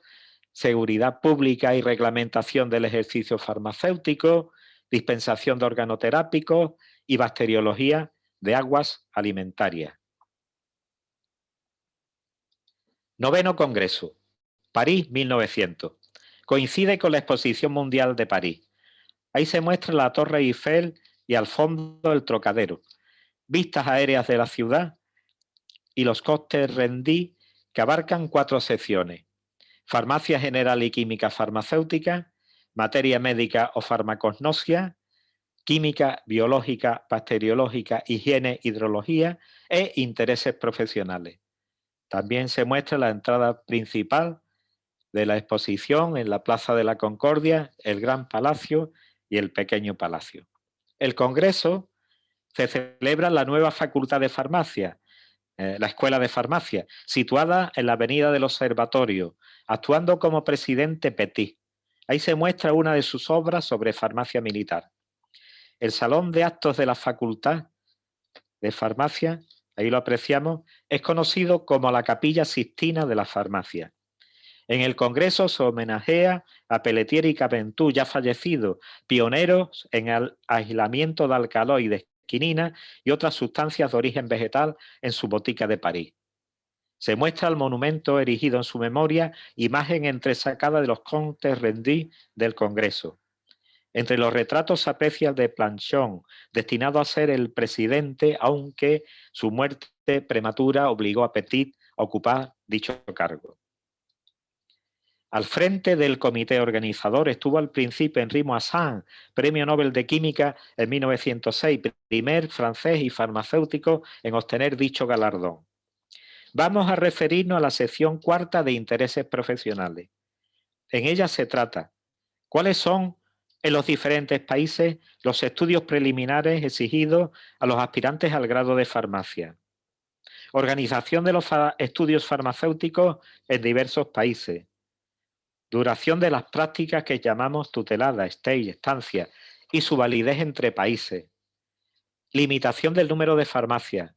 seguridad pública y reglamentación del ejercicio farmacéutico, dispensación de organoterápicos y bacteriología de aguas alimentarias. 9º Congreso, París, 1900. Coincide con la Exposición Mundial de París. Ahí se muestra la Torre Eiffel y al fondo el Trocadero, vistas aéreas de la ciudad y los costes rendí, que abarcan 4 secciones: farmacia general y química farmacéutica, materia médica o farmacognosia, química, biológica, bacteriológica, higiene, hidrología e intereses profesionales. También se muestra la entrada principal de la exposición en la Plaza de la Concordia, el Gran Palacio y el Pequeño Palacio. El Congreso se celebra en la nueva Facultad de Farmacia, la Escuela de Farmacia, situada en la Avenida del Observatorio, actuando como presidente Petit. Ahí se muestra una de sus obras sobre farmacia militar. El Salón de Actos de la Facultad de Farmacia, ahí lo apreciamos, es conocido como la Capilla Sixtina de la Farmacia. En el Congreso se homenajea a Pelletier y Caventú, ya fallecidos, pioneros en el aislamiento de alcaloides, quinina y otras sustancias de origen vegetal en su botica de París. Se muestra el monumento erigido en su memoria, imagen entresacada de los contes rendus del Congreso. Entre los retratos se aprecia el de Planchon, destinado a ser el presidente, aunque su muerte prematura obligó a Petit a ocupar dicho cargo. Al frente del comité organizador estuvo al principio Henri Moissan, Premio Nobel de Química en 1906, primer francés y farmacéutico en obtener dicho galardón. Vamos a referirnos a la sección cuarta de intereses profesionales. En ella se trata cuáles son en los diferentes países los estudios preliminares exigidos a los aspirantes al grado de farmacia. Organización de los estudios farmacéuticos en diversos países. Duración de las prácticas que llamamos tutelada, stage, estancia, y su validez entre países. Limitación del número de farmacias.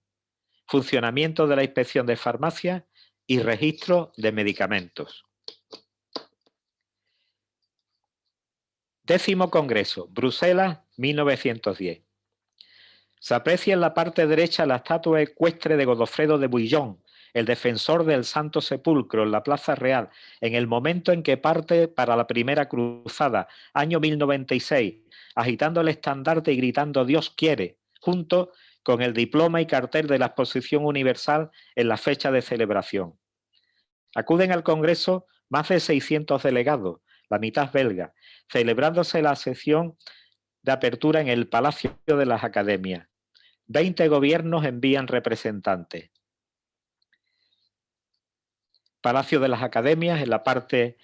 Funcionamiento de la inspección de farmacia y registro de medicamentos. 10º Congreso, Bruselas, 1910. Se aprecia en la parte derecha la estatua ecuestre de Godofredo de Bouillon, el defensor del Santo Sepulcro en la Plaza Real, en el momento en que parte para la Primera Cruzada, año 1096, agitando el estandarte y gritando «Dios quiere», junto con el diploma y cartel de la Exposición Universal en la fecha de celebración. Acuden al Congreso más de 600 delegados, la mitad belga, celebrándose la sesión de apertura en el Palacio de las Academias. 20 gobiernos envían representantes. Palacio de las Academias, en la parte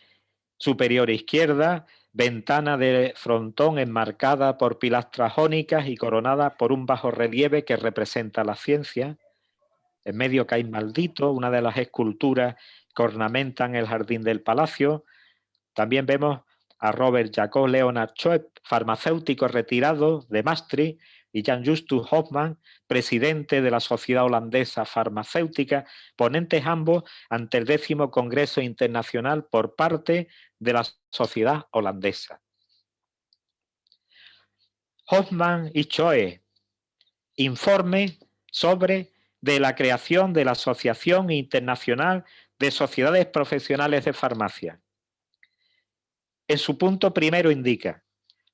superior izquierda, ventana de frontón enmarcada por pilastras jónicas y coronada por un bajo relieve que representa la ciencia. En medio cae maldito, una de las esculturas que ornamentan el jardín del palacio. También vemos a Robert Jacob Leonard Schoep, farmacéutico retirado de Maastricht, y Jan Justus Hofmann, presidente de la Sociedad Holandesa Farmacéutica, ponentes ambos ante el 10º Congreso Internacional por parte de la Sociedad Holandesa. Hofmann y Schoep, informe sobre de la creación de la Asociación Internacional de Sociedades Profesionales de Farmacia. En su punto primero indica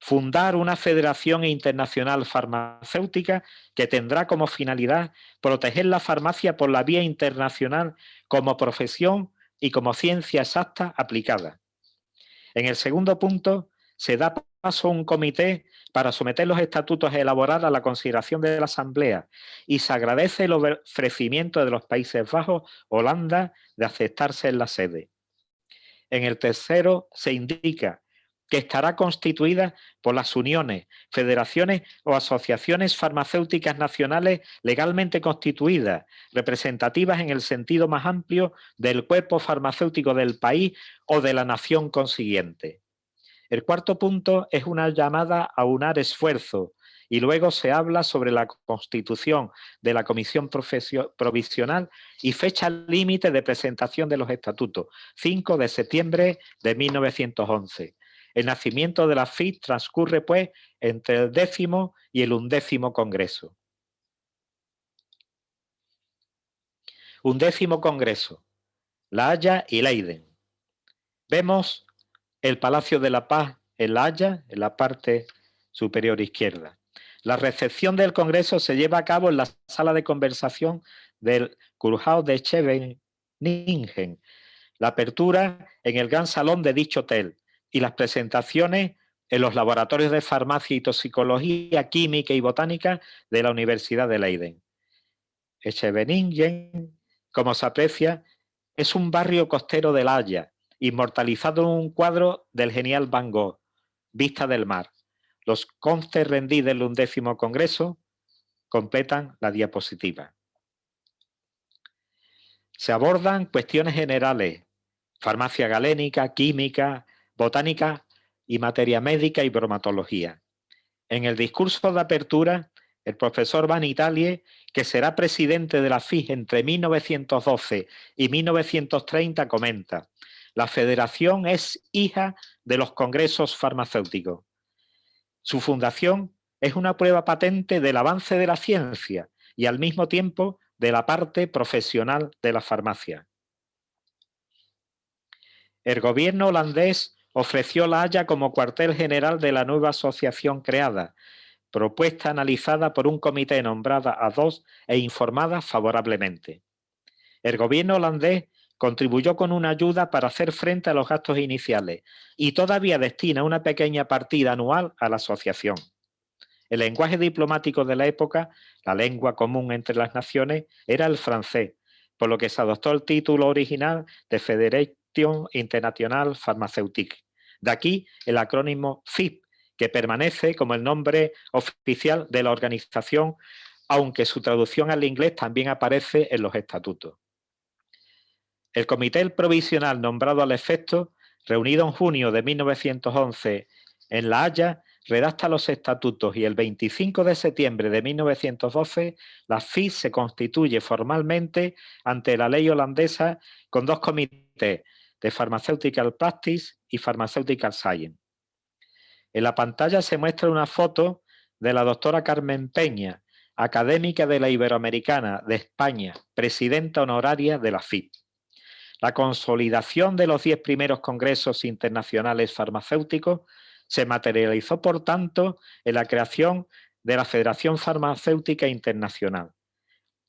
fundar una federación internacional farmacéutica que tendrá como finalidad proteger la farmacia por la vía internacional como profesión y como ciencia exacta aplicada. En el segundo punto se da paso a un comité para someter los estatutos a elaborar a la consideración de la Asamblea y se agradece el ofrecimiento de los Países Bajos, Holanda, de aceptarse en la sede. En el tercero se indica que estará constituida por las uniones, federaciones o asociaciones farmacéuticas nacionales legalmente constituidas, representativas en el sentido más amplio del cuerpo farmacéutico del país o de la nación consiguiente. El cuarto punto es una llamada a unar esfuerzo y luego se habla sobre la constitución de la Comisión Provisional y fecha límite de presentación de los estatutos, 5 de septiembre de 1911. El nacimiento de la FIT transcurre, pues, entre el 10º y el 11º Congreso. 11º Congreso, La Haya y Leiden. Vemos el Palacio de la Paz en La Haya, en la parte superior izquierda. La recepción del Congreso se lleva a cabo en la sala de conversación del Kurhaus de Scheveningen, la apertura en el gran salón de dicho hotel y las presentaciones en los laboratorios de farmacia y toxicología, química y botánica de la Universidad de Leiden. Scheveningen, como se aprecia, es un barrio costero de La Haya, inmortalizado en un cuadro del genial Van Gogh, Vista del Mar. Los contes rendus del 11º Congreso completan la diapositiva. Se abordan cuestiones generales, farmacia galénica, química, botánica y materia médica y bromatología. En el discurso de apertura, el profesor Van Italie, que será presidente de la FIG entre 1912 y 1930, comenta: la federación es hija de los congresos farmacéuticos. Su fundación es una prueba patente del avance de la ciencia y al mismo tiempo de la parte profesional de la farmacia. El gobierno holandés ofreció La Haya como cuartel general de la nueva asociación creada, propuesta analizada por un comité nombrada a dos e informada favorablemente. El gobierno holandés contribuyó con una ayuda para hacer frente a los gastos iniciales y todavía destina una pequeña partida anual a la asociación. El lenguaje diplomático de la época, la lengua común entre las naciones, era el francés, por lo que se adoptó el título original de Federation International Pharmaceutique. De aquí el acrónimo FIP, que permanece como el nombre oficial de la organización, aunque su traducción al inglés también aparece en los estatutos. El comité provisional nombrado al efecto, reunido en junio de 1911 en La Haya, redacta los estatutos y el 25 de septiembre de 1912 la FIS se constituye formalmente ante la ley holandesa con dos comités de Pharmaceutical Practice y Pharmaceutical Science. En la pantalla se muestra una foto de la doctora Carmen Peña, académica de la Iberoamericana de España, presidenta honoraria de la FIP. La consolidación de los 10 primeros congresos internacionales farmacéuticos se materializó, por tanto, en la creación de la Federación Farmacéutica Internacional.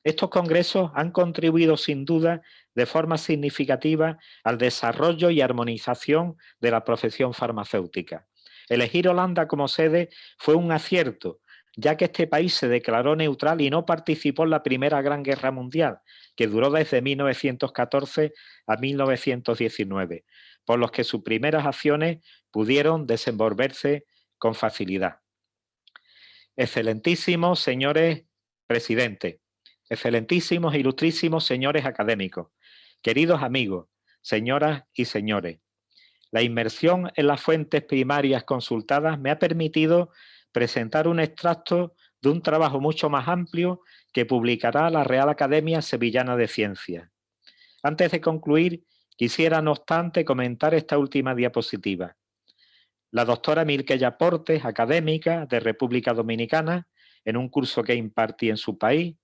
Estos congresos han contribuido sin duda de forma significativa al desarrollo y armonización de la profesión farmacéutica. Elegir Holanda como sede fue un acierto, ya que este país se declaró neutral y no participó en la Primera Gran Guerra Mundial, que duró desde 1914 a 1919, por los que sus primeras acciones pudieron desenvolverse con facilidad. Excelentísimos señores presidentes, excelentísimos e ilustrísimos señores académicos, queridos amigos, señoras y señores, la inmersión en las fuentes primarias consultadas me ha permitido presentar un extracto de un trabajo mucho más amplio que publicará la Real Academia Sevillana de Ciencias. Antes de concluir, quisiera, no obstante, comentar esta última diapositiva. La doctora Milqueya Portes, académica de República Dominicana, en un curso que impartí en su país.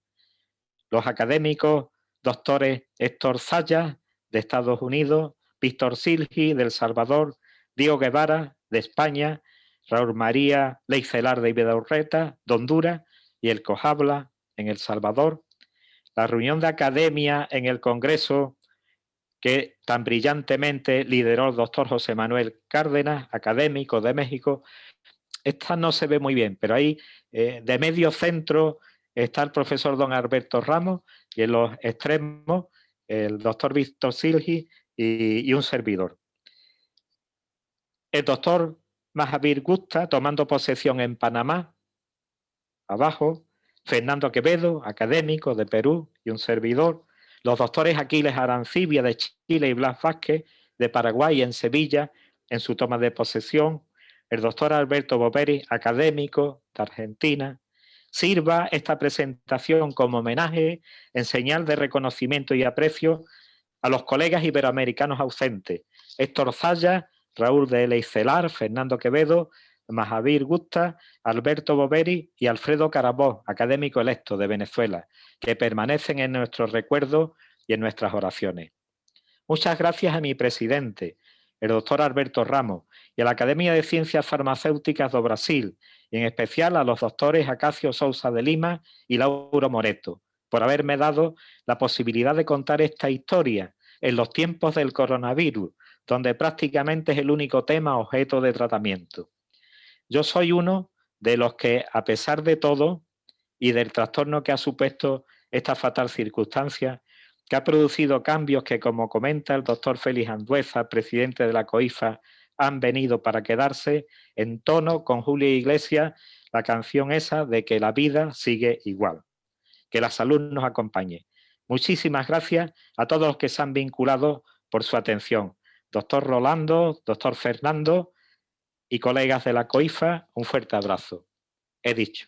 Los académicos doctores Héctor Zayas, de Estados Unidos, Víctor Silgi, de El Salvador, Diego Guevara, de España, Raúl María Leicelar de Vidaurreta, de Honduras, y el Cojabla, en El Salvador. La reunión de academia en el Congreso que tan brillantemente lideró el doctor José Manuel Cárdenas, académico de México. Esta no se ve muy bien, pero ahí de medio centro está el profesor don Alberto Ramos y en los extremos el doctor Víctor Silgi y un servidor. El doctor Mahavir Gupta tomando posesión en Panamá, abajo, Fernando Quevedo, académico de Perú y un servidor, los doctores Aquiles Arancibia de Chile y Blas Vázquez de Paraguay en Sevilla en su toma de posesión, el doctor Alberto Boveri, académico de Argentina. Sirva esta presentación como homenaje en señal de reconocimiento y aprecio a los colegas iberoamericanos ausentes, Héctor Zayas, Raúl de Leicelar, Fernando Quevedo, Mahavir Gupta, Alberto Boveri y Alfredo Carabobo, académico electo de Venezuela, que permanecen en nuestros recuerdos y en nuestras oraciones. Muchas gracias a mi presidente, el doctor Alberto Ramos, y a la Academia de Ciencias Farmacéuticas do Brasil, y en especial a los doctores Acacio Sousa de Lima y Lauro Moreto, por haberme dado la posibilidad de contar esta historia en los tiempos del coronavirus, donde prácticamente es el único tema objeto de tratamiento. Yo soy uno de los que, a pesar de todo y del trastorno que ha supuesto esta fatal circunstancia, que ha producido cambios que, como comenta el doctor Félix Andueza, presidente de la COIFA, han venido para quedarse, en tono con Julio Iglesias, la canción esa de que la vida sigue igual. Que la salud nos acompañe. Muchísimas gracias a todos los que se han vinculado por su atención. Doctor Rolando, doctor Fernando y colegas de la COIFA, un fuerte abraço. É dicho.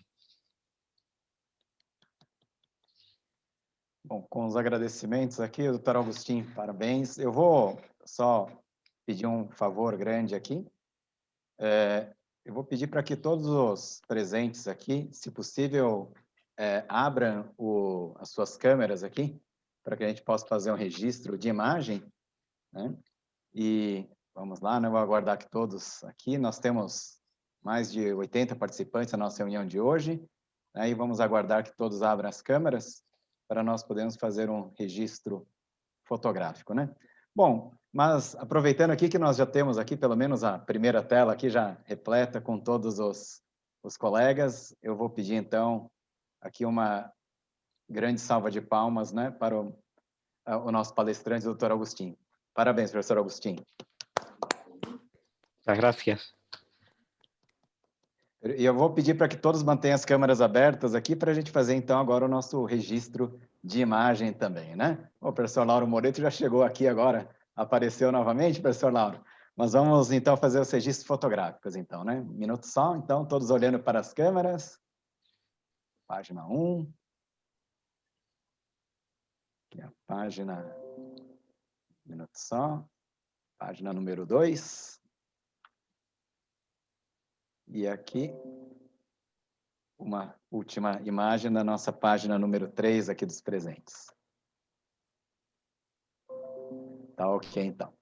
Bom, com os agradecimentos aqui, doutor Agostinho, parabéns. Eu vou só pedir um favor grande aqui. Eu vou pedir para que todos os presentes aqui, se possível, abram as suas câmeras aqui, para que a gente possa fazer um registro de imagem, né? E vamos lá, né? Vou aguardar que todos aqui. Nós temos mais de 80 participantes na nossa reunião de hoje, né? E vamos aguardar que todos abram as câmeras para nós podermos fazer um registro fotográfico, né? Bom, mas aproveitando aqui que nós já temos aqui pelo menos a primeira tela aqui já repleta com todos os colegas, eu vou pedir então aqui uma grande salva de palmas, né, para o nosso palestrante, doutor Agustín. Parabéns, professor Agustín. Muchas gracias. E eu vou pedir para que todos mantenham as câmeras abertas aqui para a gente fazer, então, agora o nosso registro de imagem também, né? O professor Lauro Moreto já chegou aqui agora, apareceu novamente, professor Lauro. Mas vamos, então, fazer os registros fotográficos, então, né? Um minuto só, então, todos olhando para as câmeras. Página 1. Aqui a página... Um minuto só. Página número 2. E aqui, uma última imagem da nossa página número 3 aqui dos presentes. Tá ok, então.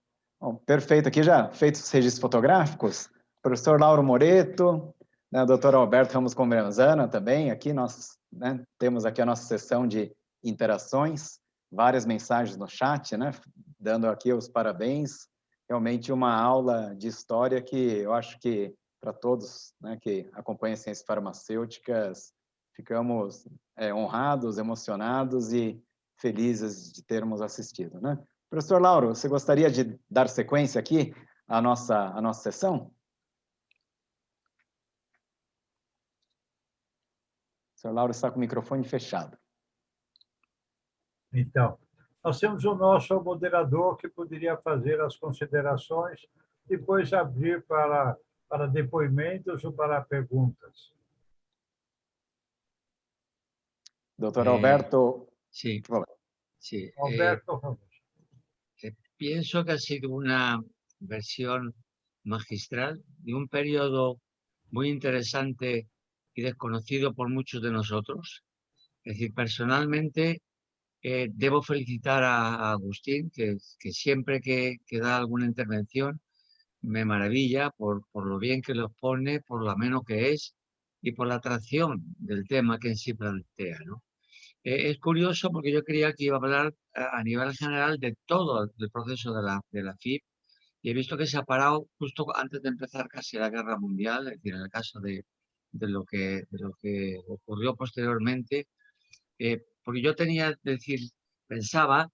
Bom, perfeito. Aqui já feitos os registros fotográficos, professor Lauro Moreto, né, doutor Alberto Ramos Conversana também, aqui nós, né, temos aqui a nossa sessão de interações, várias mensagens no chat, né, dando aqui os parabéns. Realmente uma aula de história que eu acho que para todos, né, que acompanham ciências farmacêuticas, ficamos honrados, emocionados e felizes de termos assistido, né? Professor Lauro, você gostaria de dar sequência aqui à nossa sessão? O senhor Lauro está com o microfone fechado. Então, nós temos o nosso moderador que poderia fazer as considerações, depois abrir para depoimentos ou para perguntas. Doutor Alberto. Sí, por favor. sí. Alberto Ramos. Pienso que ha sido una versión magistral de un periodo muy interesante y desconocido por muchos de nosotros. Es decir, personalmente debo felicitar a Agustín, que siempre que da alguna intervención me maravilla por lo bien que lo pone, por lo ameno que es y por la atracción del tema que en sí plantea, ¿no? Es curioso porque yo creía que iba a hablar a nivel general de todo el proceso de la FIP y he visto que se ha parado justo antes de empezar casi la Guerra Mundial, es decir, en el caso de lo que ocurrió posteriormente, porque yo tenía, es decir, pensaba,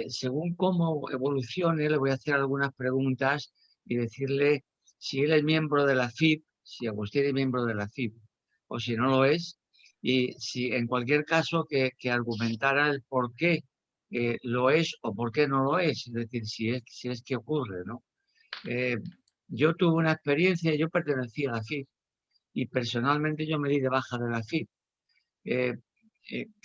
según cómo evolucione, le voy a hacer algunas preguntas y decirle si él es miembro de la FIP, si Agustín es miembro de la FIP, o si no lo es, y si en cualquier caso que argumentara el por qué lo es o por qué no lo es decir, si es que ocurre, ¿no? Yo tuve una experiencia, yo pertenecía a la FIP y personalmente yo me di de baja de la FIP.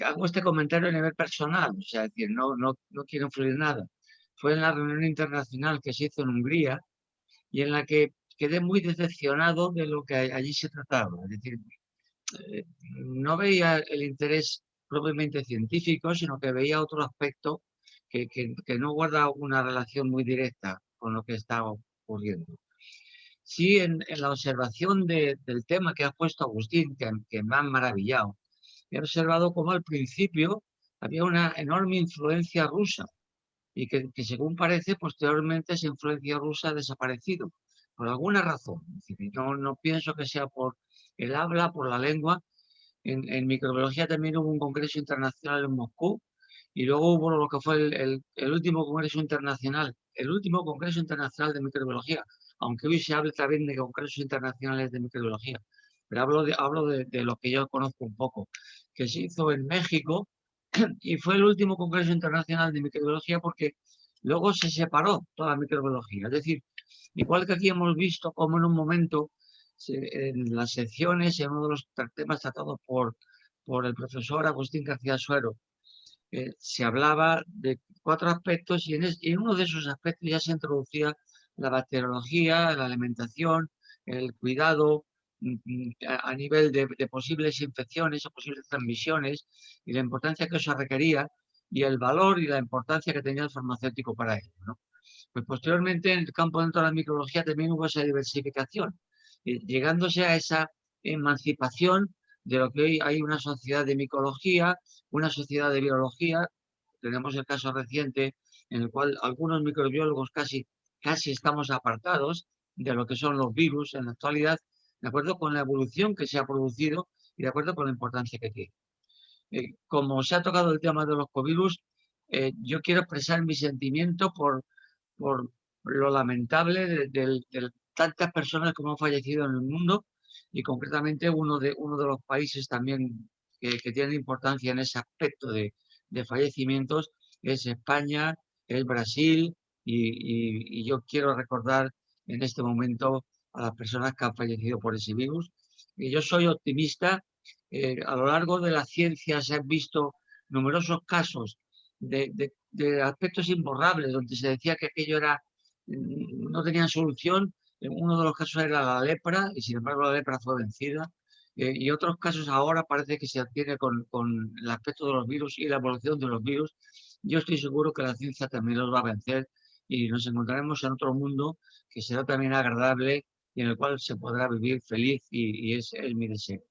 Hago este comentario a nivel personal, o sea, decir, no quiero influir nada. Fue en la reunión internacional que se hizo en Hungría y en la que quedé muy decepcionado de lo que allí se trataba. Es decir, no veía el interés propiamente científico, sino que veía otro aspecto que no guarda una relación muy directa con lo que estaba ocurriendo. Sí, en la observación del tema que ha puesto Agustín, que me han maravillado, he observado cómo al principio había una enorme influencia rusa y que según parece posteriormente esa influencia rusa ha desaparecido por alguna razón. Es decir, no pienso que sea por el habla, por la lengua. En microbiología también hubo un congreso internacional en Moscú y luego hubo lo que fue el último congreso internacional, de microbiología, aunque hoy se hable también de congresos internacionales de microbiología. Pero hablo de lo que yo conozco un poco, que se hizo en México y fue el último congreso internacional de microbiología porque luego se separó toda la microbiología. Es decir, igual que aquí hemos visto cómo en un momento en las secciones, en uno de los temas tratados por el profesor Agustín García Suero, se hablaba de 4 aspectos y en uno de esos aspectos ya se introducía la bacteriología, la alimentación, el cuidado a nivel de posibles infecciones o posibles transmisiones y la importancia que eso requería y el valor y la importancia que tenía el farmacéutico para ello, ¿no? Pues posteriormente en el campo dentro de la microbiología también hubo esa diversificación, llegándose a esa emancipación de lo que hoy hay una sociedad de micología, una sociedad de biología. Tenemos el caso reciente en el cual algunos microbiólogos casi estamos apartados de lo que son los virus en la actualidad, de acuerdo con la evolución que se ha producido y de acuerdo con la importancia que tiene. Como se ha tocado el tema de los covirus, yo quiero expresar mi sentimiento por lo lamentable de tantas personas que han fallecido en el mundo y concretamente uno de los países también que tienen importancia en ese aspecto de fallecimientos es España, es Brasil y yo quiero recordar en este momento a las personas que han fallecido por ese virus. Y yo soy optimista. A lo largo de la ciencia se han visto numerosos casos de aspectos imborrables, donde se decía que aquello no tenía solución. Uno de los casos era la lepra, y sin embargo la lepra fue vencida. Y otros casos ahora parece que se adquiere con el aspecto de los virus y la evolución de los virus. Yo estoy seguro que la ciencia también los va a vencer y nos encontraremos en otro mundo que será también agradable y en el cual se podrá vivir feliz y es mi deseo.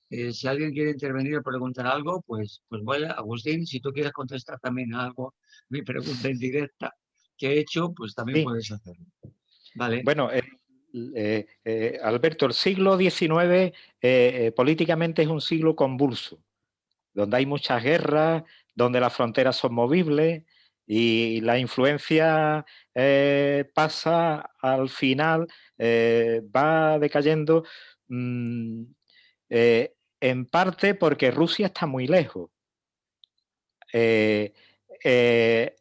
Si alguien quiere intervenir o preguntar algo, pues vaya, Agustín, si tú quieres contestar también algo, mi pregunta indirecta que he hecho, pues también Sí. puedes hacerlo. Vale. Bueno, Alberto, el siglo XIX políticamente es un siglo convulso, donde hay muchas guerras, donde las fronteras son movibles y la influencia pasa al final, va decayendo en parte porque Rusia está muy lejos. El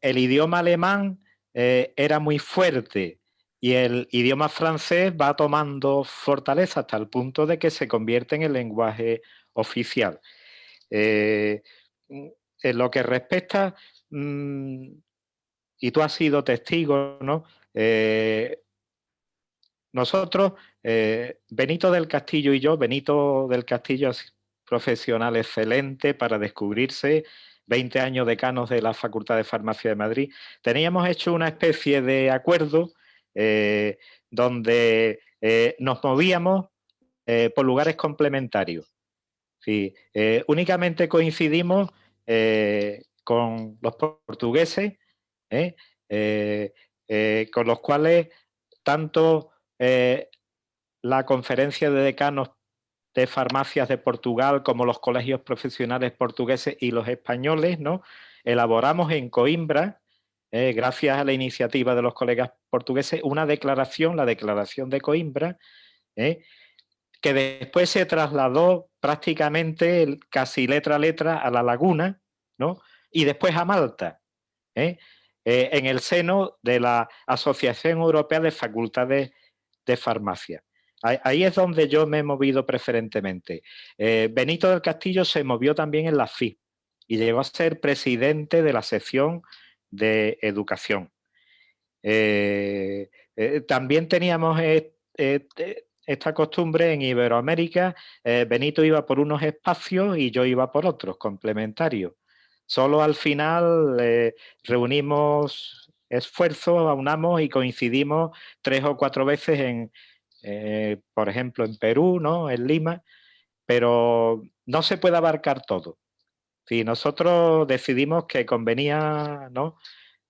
idioma alemán era muy fuerte y el idioma francés va tomando fortaleza hasta el punto de que se convierte en el lenguaje oficial. En lo que respecta, y tú has sido testigo, ¿no? Nosotros, Benito del Castillo y yo, Benito del Castillo es profesional excelente para descubrirse, 20 años decanos de la Facultad de Farmacia de Madrid, teníamos hecho una especie de acuerdo donde nos movíamos por lugares complementarios. Sí, únicamente coincidimos con los portugueses, con los cuales tanto la Conferencia de Decanos de Farmacias de Portugal como los colegios profesionales portugueses y los españoles, ¿no? Elaboramos en Coimbra, gracias a la iniciativa de los colegas portugueses, una declaración, la Declaración de Coimbra, que después se trasladó prácticamente casi letra a letra a La Laguna, ¿no? Y después a Malta, en el seno de la Asociación Europea de Facultades de Farmacia. Ahí es donde yo me he movido preferentemente. Benito del Castillo se movió también en la FI y llegó a ser presidente de la sección de educación. También teníamos esta costumbre en Iberoamérica. Benito iba por unos espacios y yo iba por otros, complementarios. Solo al final reunimos esfuerzos, aunamos y coincidimos 3 o 4 veces por ejemplo, en Perú, ¿no? En Lima, pero no se puede abarcar todo. Sí, nosotros decidimos que convenía, ¿no?,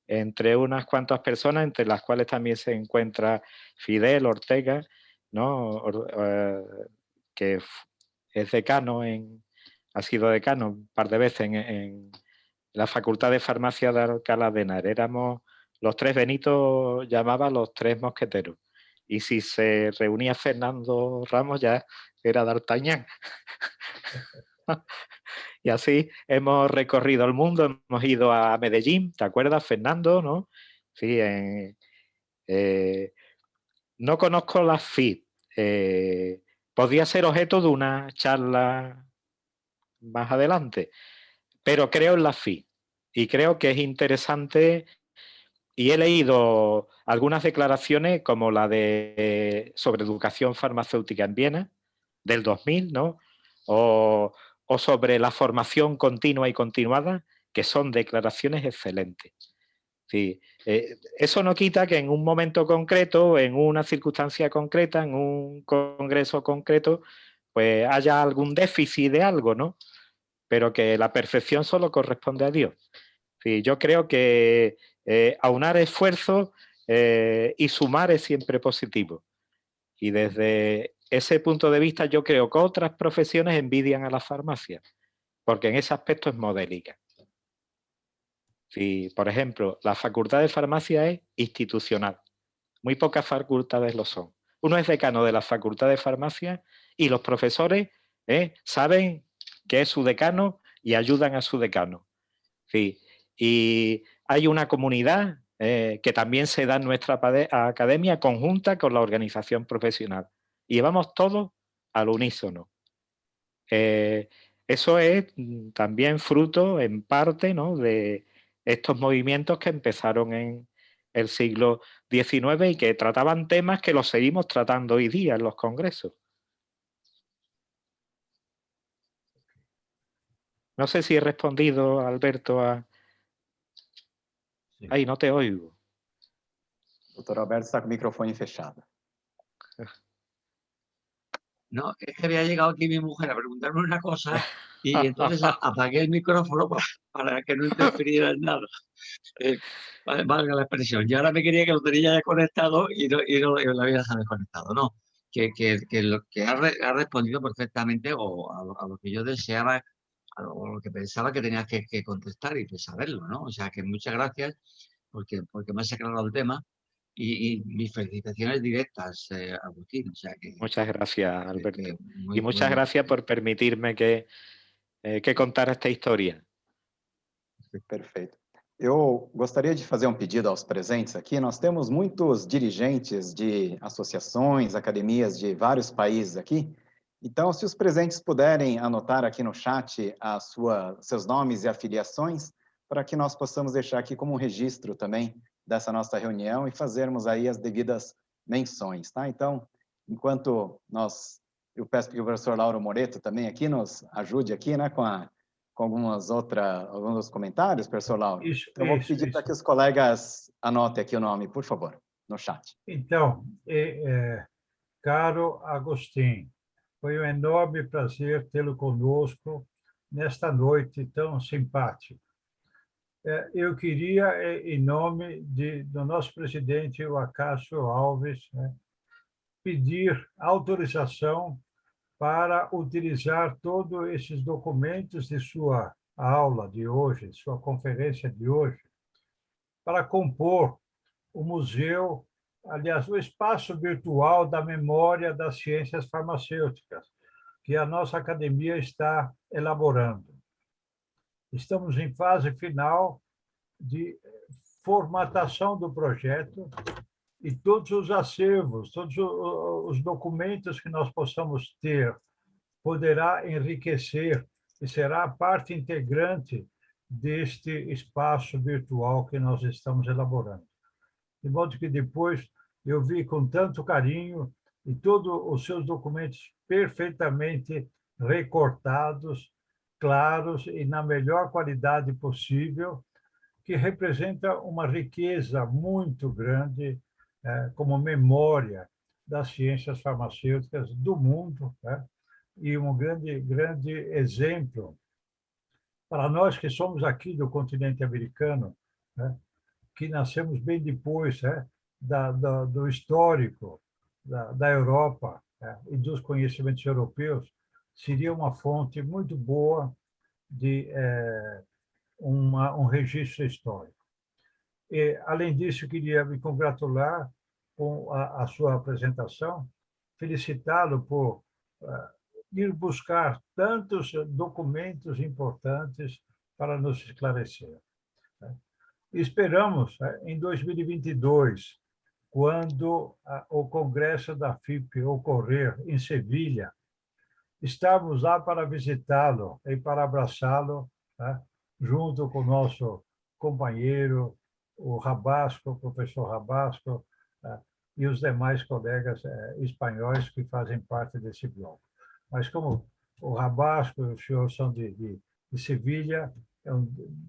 entre unas cuantas personas, entre las cuales también se encuentra Fidel Ortega, ¿no?, que es decano, ha sido decano un par de veces en la Facultad de Farmacia de Alcalá de Henares. Éramos los 3, Benito llamaba los 3 mosqueteros. Y si se reunía Fernando Ramos ya era D'Artagnan. Y así hemos recorrido el mundo, hemos ido a Medellín, ¿te acuerdas, Fernando? ¿No? Sí, no conozco las FIT. Podría ser objeto de una charla más adelante, pero creo en las FIT y creo que es interesante y he leído algunas declaraciones como la sobre educación farmacéutica en Viena, del 2000, ¿no? O sobre la formación continua y continuada, que son declaraciones excelentes. Sí, eso no quita que en un momento concreto, en una circunstancia concreta, en un congreso concreto, pues haya algún déficit de algo, ¿no? Pero que la perfección solo corresponde a Dios. Sí, yo creo que aunar esfuerzos y sumar es siempre positivo. Y desde ese punto de vista yo creo que otras profesiones envidian a la farmacia, porque en ese aspecto es modélica. Sí, por ejemplo, la facultad de farmacia es institucional. Muy pocas facultades lo son. Uno es decano de la facultad de farmacia y los profesores saben que es su decano y ayudan a su decano. Sí. Y hay una comunidad que también se da en nuestra academia conjunta con la organización profesional. Y vamos todos al unísono. Eso es también fruto, en parte, ¿no?, de estos movimientos que empezaron en el siglo XIX y que trataban temas que los seguimos tratando hoy día en los congresos. No sé si he respondido, Alberto, a... Sí. Ay, no te oigo. Doutor Alberto está con el microfone fechado. No, es que había llegado aquí mi mujer a preguntarme una cosa y entonces apagué el micrófono para que no interfiriera en nada. Valga la expresión. Yo ahora me quería que lo tenía ya conectado y no lo había desconectado. No, que ha respondido perfectamente a lo que yo deseaba, a lo que pensaba que tenía que contestar y saberlo, ¿no? O sea, que muchas gracias porque me has aclarado el tema y mis felicitaciones directas, Agustín. O sea, Muchas gracias, Alberto. muy, Y muchas muy, gracias por permitirme que contara esta história. Perfeito. Eu gostaria de fazer um pedido aos presentes aqui. Nós temos muitos dirigentes de associações, academias de vários países aqui. Então, se os presentes puderem anotar aqui no chat seus nomes e afiliações, para que nós possamos deixar aqui como um registro também dessa nossa reunião e fazermos aí as devidas menções, tá? Então, enquanto eu peço que o professor Lauro Moreto também aqui nos ajude aqui, né, com alguns outros comentários, professor Lauro. Então, eu vou pedir para que os colegas anotem aqui o nome, por favor, no chat. Então, caro Agostinho, foi um enorme prazer tê-lo conosco nesta noite tão simpática. Eu queria, em nome do nosso presidente, o Acácio Alves, pedir autorização para utilizar todos esses documentos de sua aula de hoje, sua conferência de hoje, para compor o museu, aliás, o espaço virtual da memória das ciências farmacêuticas, que a nossa academia está elaborando. Estamos em fase final de formatação do projeto e todos os acervos, todos os documentos que nós possamos ter, poderá enriquecer e será parte integrante deste espaço virtual que nós estamos elaborando. De modo que depois eu vi com tanto carinho e todos os seus documentos perfeitamente recortados, claros e na melhor qualidade possível, que representa uma riqueza muito grande como memória das ciências farmacêuticas do mundo, e um grande exemplo para nós que somos aqui do continente americano, que nascemos bem depois do histórico da Europa e dos conhecimentos europeus, seria uma fonte muito boa de um registro histórico. E, além disso, queria me congratular com a sua apresentação, felicitá-lo por ir buscar tantos documentos importantes para nos esclarecer. Esperamos, em 2022, quando o Congresso da FIP ocorrer em Sevilha, estarmos lá para visitá-lo e para abraçá-lo, junto com o nosso companheiro, o Rabasco, o professor Rabasco, e os demais colegas espanhóis que fazem parte desse bloco. Mas como o Rabasco e o senhor são de Sevilha,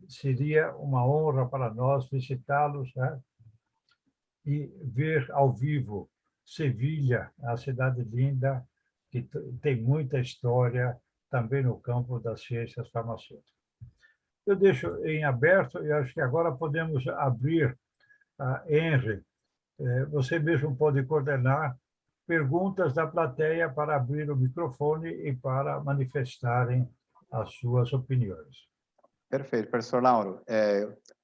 seria uma honra para nós visitá-los, né? E ver ao vivo Sevilha, a cidade linda, que tem muita história também no campo das ciências farmacêuticas. Eu deixo em aberto e acho que agora podemos abrir a Henry. Você mesmo pode coordenar perguntas da plateia para abrir o microfone e para manifestarem as suas opiniões. Perfeito, professor Lauro.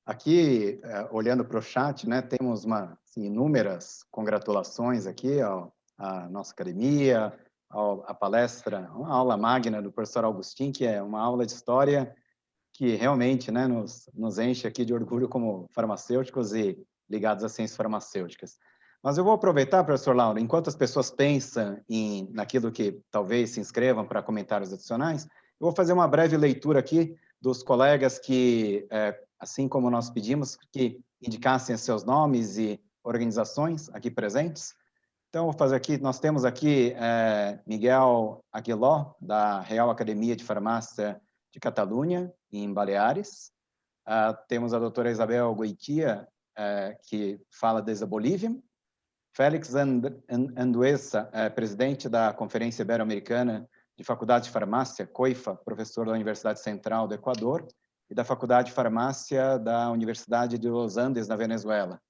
Aqui, olhando para o chat, né, temos assim, inúmeras congratulações aqui à nossa academia, à palestra, uma aula magna do professor Augustin, que é uma aula de história que realmente, né, nos enche aqui de orgulho como farmacêuticos e ligados às ciências farmacêuticas. Mas eu vou aproveitar, professor Lauro, enquanto as pessoas pensam naquilo que talvez se inscrevam para comentários adicionais, eu vou fazer uma breve leitura aqui dos colegas que, assim como nós pedimos, que indicassem seus nomes e organizações aqui presentes. Então, vou fazer aqui, nós temos aqui Miguel Aguiló, da Real Academia de Farmácia de Catalunha, em Baleares. Temos a doutora Isabel Goitia, que fala desde a Bolívia. Félix Anduesa, presidente da Conferência Ibero-Americana de Faculdade de Farmácia, COIFA, professor da Universidade Central do Equador, e da Faculdade de Farmácia da Universidade de Los Andes, na Venezuela.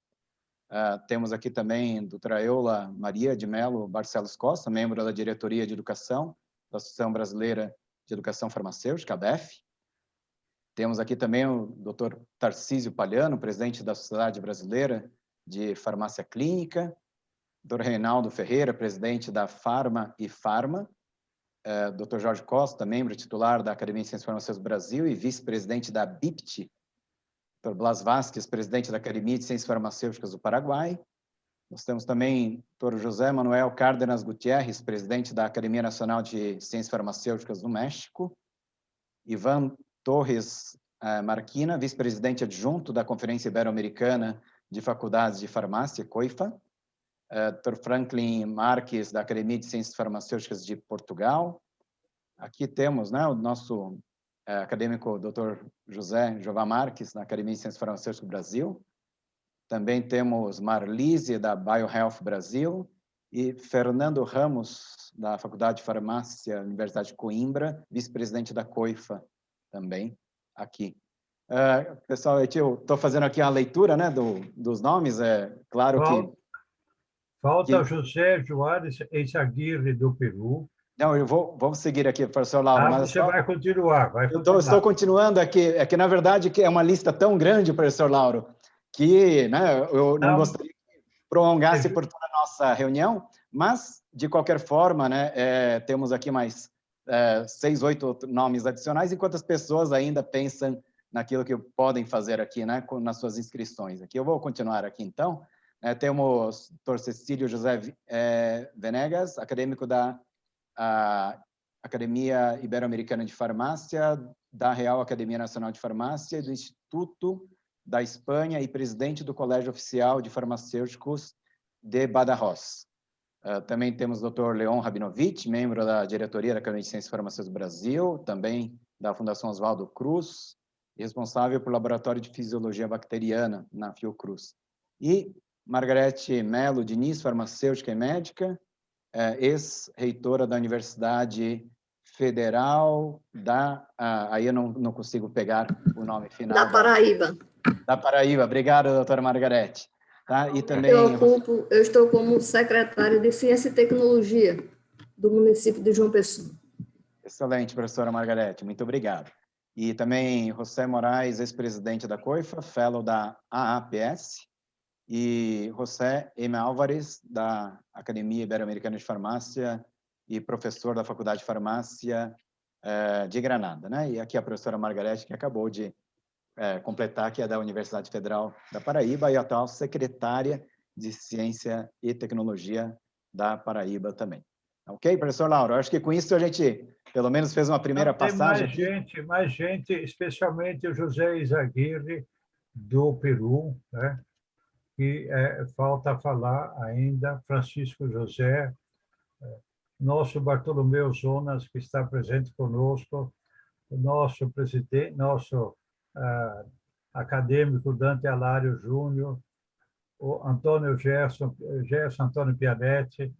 Temos aqui também a doutora Eula Maria de Melo Barcelos Costa, membro da Diretoria de Educação da Associação Brasileira de Educação Farmacêutica, ABEF. Temos aqui também o doutor Tarcísio Palhano, presidente da Sociedade Brasileira de Farmácia Clínica, doutor Reinaldo Ferreira, presidente da Farma e Farma, doutor Jorge Costa, membro titular da Academia de Ciências Farmacêuticas do Brasil e vice-presidente da BIPT, doutor Blas Vasquez, presidente da Academia de Ciências Farmacêuticas do Paraguai. Nós temos também o doutor José Manuel Cárdenas Gutierrez, presidente da Academia Nacional de Ciências Farmacêuticas do México. Ivan Torres Marquina, vice-presidente adjunto da Conferência Ibero-Americana de Faculdades de Farmácia, COIFA. Dr. Franklin Marques, da Academia de Ciências Farmacêuticas de Portugal. Aqui temos, né, o nosso acadêmico Dr. José Jová Marques, da Academia de Ciências Farmacêuticas do Brasil. Também temos Marlise, da BioHealth Brasil, e Fernando Ramos, da Faculdade de Farmácia, Universidade de Coimbra, vice-presidente da COIFA, também aqui. Pessoal, eu estou fazendo aqui a leitura, né, dos nomes, claro que... Falta José Juárez Eizaguirre, do Peru. Não, vamos seguir aqui, professor Lauro. Mas você vai continuar. Estou continuando aqui. É que, na verdade, é uma lista tão grande, professor Lauro, que, né, eu não gostaria que prolongasse por toda a nossa reunião, mas, de qualquer forma, né, temos aqui mais 6, 8 nomes adicionais, enquanto as pessoas ainda pensam naquilo que podem fazer aqui, né, nas suas inscrições. Aqui eu vou continuar aqui, então. Temos o Dr. Cecílio José Venegas, acadêmico da Academia Ibero-Americana de Farmácia, da Real Academia Nacional de Farmácia, do Instituto da Espanha e presidente do Colégio Oficial de Farmacêuticos de Badajoz. Também temos o Dr. Leon Rabinovich, membro da diretoria da Academia de Ciências Farmacêuticas do Brasil, também da Fundação Oswaldo Cruz, e responsável pelo Laboratório de Fisiologia Bacteriana na Fiocruz. E Margarete Melo Diniz, farmacêutica e médica, ex-reitora da Universidade Federal aí eu não consigo pegar o nome final. Da Paraíba. Da Paraíba. Obrigado, doutora Margarete. Tá? E também... Eu estou como secretária de Ciência e Tecnologia do município de João Pessoa. Excelente, professora Margarete. Muito obrigado. E também José Moraes, ex-presidente da COIFA, fellow da AAPS, e José M. Álvares, da Academia Ibero-Americana de Farmácia e professor da Faculdade de Farmácia de Granada, né? E aqui a professora Margarete, que acabou de completar, que é da Universidade Federal da Paraíba, e a atual secretária de Ciência e Tecnologia da Paraíba também. Ok, professor Lauro? Acho que com isso a gente, pelo menos, fez uma primeira passagem. Tem mais gente, especialmente o José Eizaguirre, do Peru, né? E falta falar ainda Francisco José, nosso Bartolomeu Jonas, que está presente conosco, o nosso presidente, nosso acadêmico Dante Alário Júnior, o Antônio Gerson Antônio Pianetti,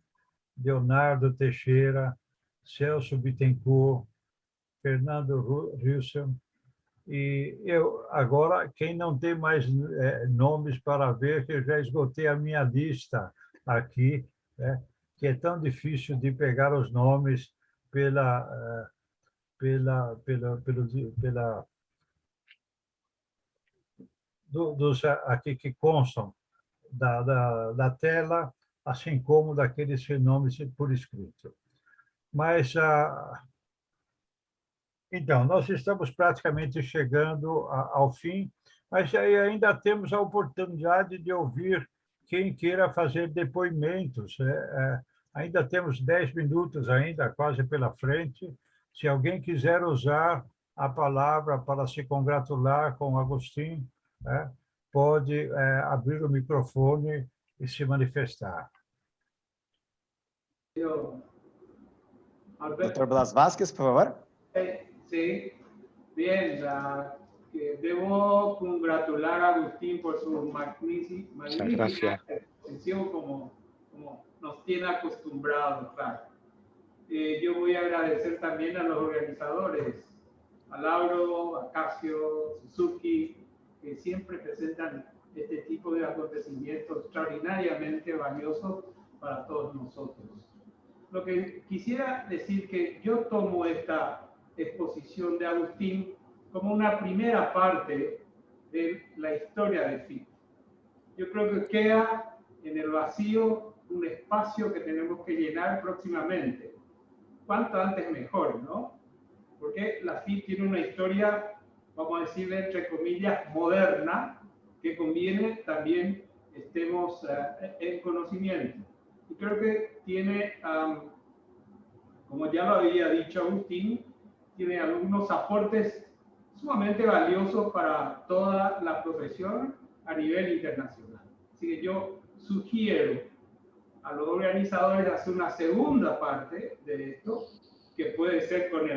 Leonardo Teixeira, Celso Bittencourt, Fernando Russell, e eu agora, quem não tem mais nomes para ver, que eu já esgotei a minha lista aqui, né, que é tão difícil de pegar os nomes dos aqui que constam da tela, assim como daqueles nomes por escrito. Mas então, nós estamos praticamente chegando ao fim, mas aí ainda temos a oportunidade de ouvir quem queira fazer depoimentos. Ainda temos 10 minutos ainda, quase pela frente. Se alguém quiser usar a palavra para se congratular com Agustín, pode abrir o microfone e se manifestar. Dr. Blas Vázquez, por favor. Sí, bien, debo congratular a Agustín por su magnífica exposición como nos tiene acostumbrados, claro. Yo voy a agradecer también a los organizadores, a Lauro, a Casio, Suzuki, que siempre presentan este tipo de acontecimientos extraordinariamente valiosos para todos nosotros. Lo que quisiera decir que yo tomo esta exposición de Agustín como una primera parte de la historia de FIT. Yo creo que queda en el vacío un espacio que tenemos que llenar próximamente. Cuanto antes mejor, ¿no? Porque la FIT tiene una historia, vamos a decirle entre comillas, moderna, que conviene también estemos en conocimiento. Y creo que tiene, como ya lo había dicho Agustín, tiene algunos aportes sumamente valiosos para toda la profesión a nivel internacional. Así que yo sugiero a los organizadores hacer una segunda parte de esto, que puede ser con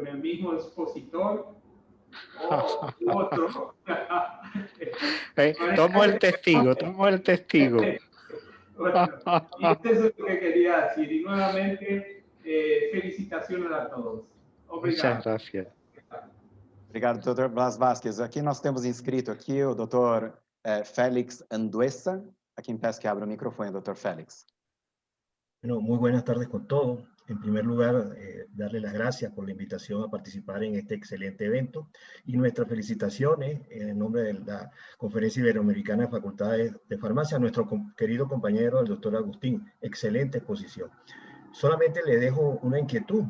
el mismo expositor o otro. Tomo el testigo. Bueno, y esto es lo que quería decir. Y nuevamente, felicitaciones a todos. Obrigado. Muchas gracias. Obrigado, Dr. Blas Vázquez. Aqui nós temos inscrito aqui o Dr. Félix Anduesa, a quem peço que abra o microfone, Dr. Félix. Bueno, muy buenas tardes con todos. En primer lugar, darle las gracias por la invitación a participar en este excelente evento y nuestras felicitaciones en nombre de la Conferencia Iberoamericana de Facultades de Farmacia a nuestro querido compañero, el doctor Agustín. Excelente exposición. Solamente le dejo una inquietud.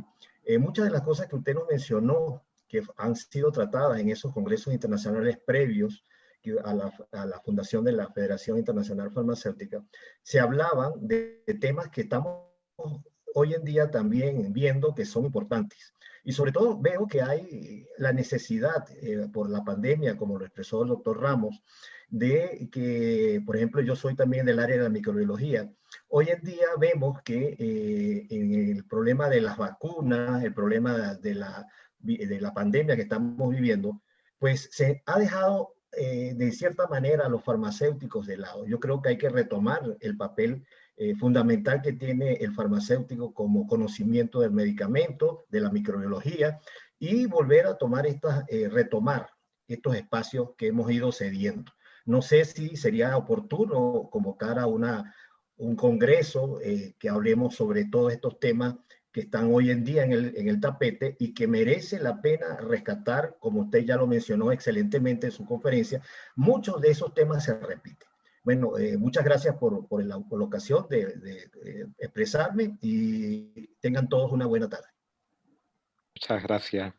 Muchas de las cosas que usted nos mencionó, que han sido tratadas en esos congresos internacionales previos a la fundación de la Federación Internacional Farmacéutica, se hablaban de temas que estamos hoy en día también viendo que son importantes. Y sobre todo veo que hay la necesidad por la pandemia, como lo expresó el doctor Ramos, de que, por ejemplo, yo soy también del área de la microbiología. Hoy en día vemos que en el problema de las vacunas, el problema de la pandemia que estamos viviendo, pues se ha dejado de cierta manera a los farmacéuticos de lado. Yo creo que hay que retomar el papel fundamental que tiene el farmacéutico como conocimiento del medicamento, de la microbiología, y volver a tomar retomar estos espacios que hemos ido cediendo. No sé si sería oportuno convocar a un congreso que hablemos sobre todos estos temas que están hoy en día en el tapete y que merece la pena rescatar, como usted ya lo mencionó excelentemente en su conferencia. Muchos de esos temas se repiten. Bueno, muchas gracias por la ocasión de expresarme y tengan todos una buena tarde. Muchas gracias.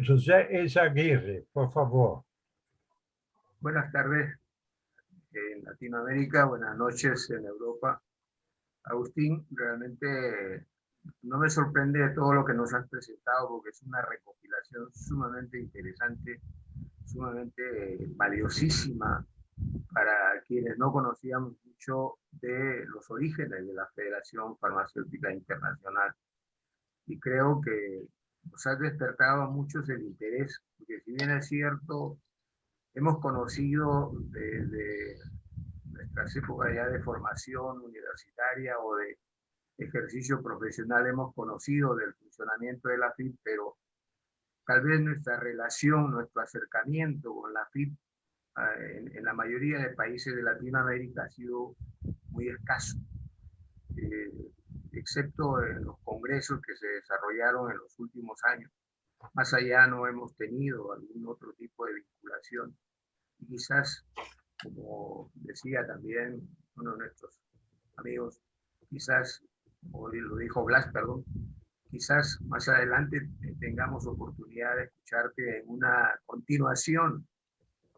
José Eizaguirre, por favor. Buenas tardes en Latinoamérica, buenas noches en Europa. Agustín, realmente no me sorprende todo lo que nos has presentado porque es una recopilación sumamente interesante sumamente valiosísima para quienes no conocíamos mucho de los orígenes de la Federación Farmacéutica Internacional. Y creo que nos ha despertado a muchos el interés, porque si bien es cierto, hemos conocido desde nuestras épocas ya de formación universitaria o de ejercicio profesional, hemos conocido del funcionamiento de la FIP, pero tal vez nuestra relación, nuestro acercamiento con la FIP en la mayoría de países de Latinoamérica ha sido muy escaso, excepto en los congresos que se desarrollaron en los últimos años. Más allá no hemos tenido algún otro tipo de vinculación. Y quizás, como decía también uno de nuestros amigos, quizás, o lo dijo Blas, perdón, quizás más adelante tengamos oportunidad de escucharte en una continuación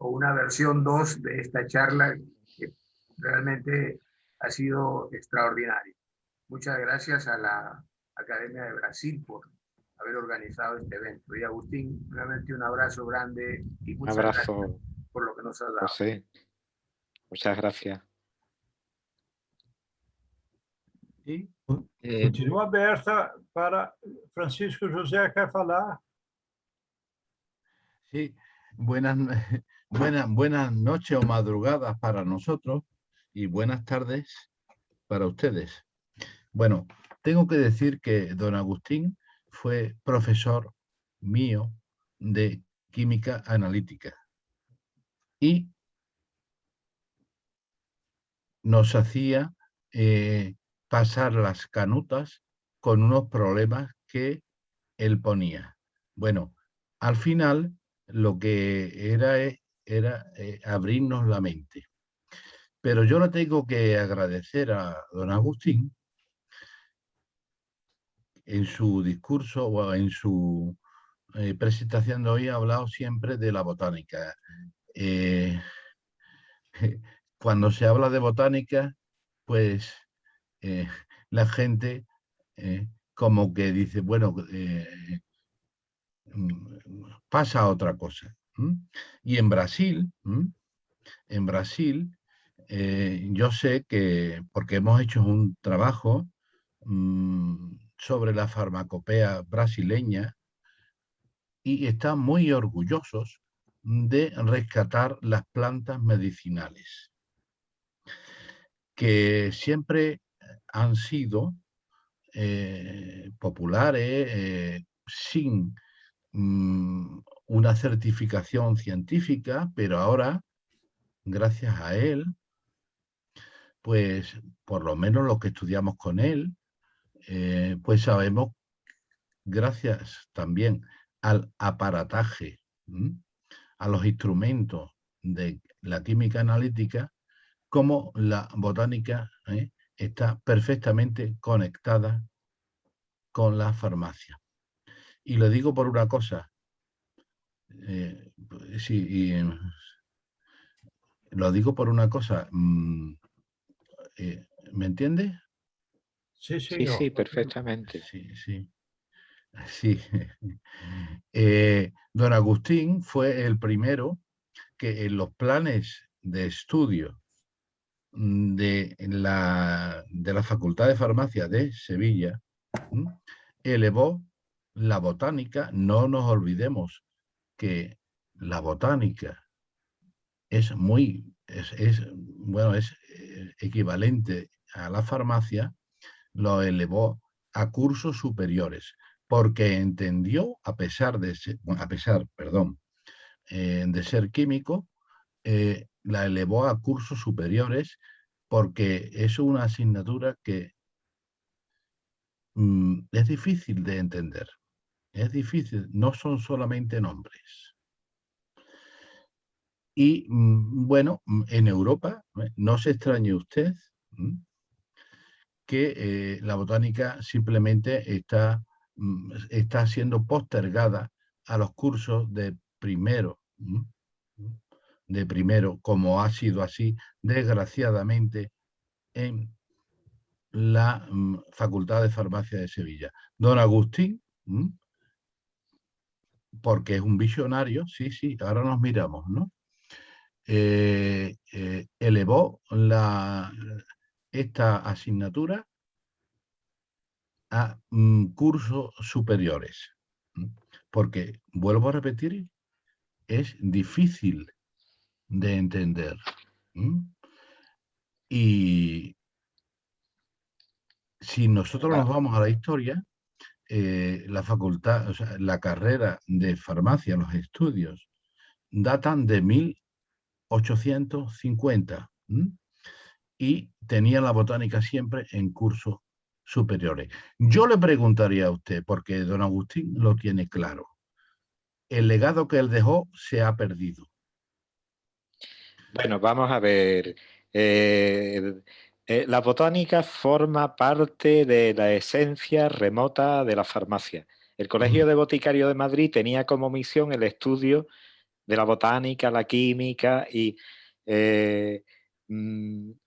o una versión 2 de esta charla que realmente ha sido extraordinaria. Muchas gracias a la Academia de Brasil por haber organizado este evento. Y Agustín, realmente un abrazo grande y muchas gracias por lo que nos has dado. José, muchas gracias. E continua aberta para Francisco José, quer falar? Sí, buenas noches o madrugadas para nosotros y buenas tardes para ustedes. Bueno, tengo que decir que don Agustín fue profesor mío de química analítica y nos hacía pasar las canutas con unos problemas que él ponía. Bueno, al final lo que era abrirnos la mente. Pero yo le tengo que agradecer a don Agustín en su discurso o en su presentación de hoy ha hablado siempre de la botánica. Cuando se habla de botánica, pues la gente como que dice, bueno, pasa a otra cosa. Y en Brasil, yo sé que, porque hemos hecho un trabajo sobre la farmacopea brasileña y están muy orgullosos de rescatar las plantas medicinales, que siempre han sido populares, sin una certificación científica, pero ahora, gracias a él, pues por lo menos los que estudiamos con él, pues sabemos, gracias también al aparataje, a los instrumentos de la química analítica, cómo la botánica está perfectamente conectada con la farmacia. Y lo digo por una cosa, lo digo por una cosa, ¿me entiende? Sí, Sí, perfectamente. Sí. Don Agustín fue el primero que en los planes de estudio de la Facultad de Farmacia de Sevilla elevó la botánica. No nos olvidemos que la botánica es equivalente a la farmacia, lo elevó a cursos superiores, porque entendió, a pesar de ser químico, la elevó a cursos superiores, porque es una asignatura que es difícil de entender. Es difícil, no son solamente nombres. Y bueno, en Europa, no se extrañe usted que la botánica simplemente está siendo postergada a los cursos de primero, como ha sido así, desgraciadamente, en la Facultad de Farmacia de Sevilla. Don Agustín porque es un visionario, sí, sí, ahora nos miramos, ¿no? Elevó esta asignatura a cursos superiores, porque, vuelvo a repetir, es difícil de entender. Y si nosotros nos vamos a la historia, la facultad, o sea, la carrera de farmacia, los estudios, datan de 1850 y tenían la botánica siempre en cursos superiores. Yo le preguntaría a usted, porque don Agustín lo tiene claro, el legado que él dejó se ha perdido. Bueno, vamos a ver. La botánica forma parte de la esencia remota de la farmacia. El Colegio de Boticarios de Madrid tenía como misión el estudio de la botánica, la química y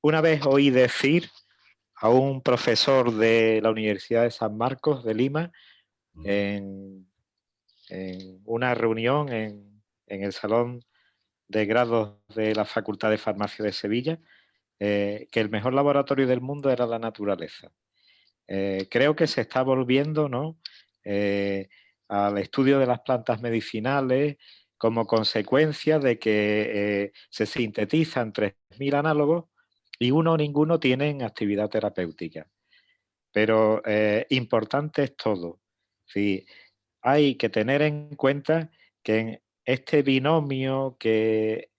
una vez oí decir a un profesor de la Universidad de San Marcos de Lima en una reunión en el Salón de Grados de la Facultad de Farmacia de Sevilla, que el mejor laboratorio del mundo era la naturaleza. Creo que se está volviendo, ¿no?, al estudio de las plantas medicinales como consecuencia de que se sintetizan 3.000 análogos y uno o ninguno tienen actividad terapéutica. Pero importante es todo. Sí, hay que tener en cuenta que en este binomio que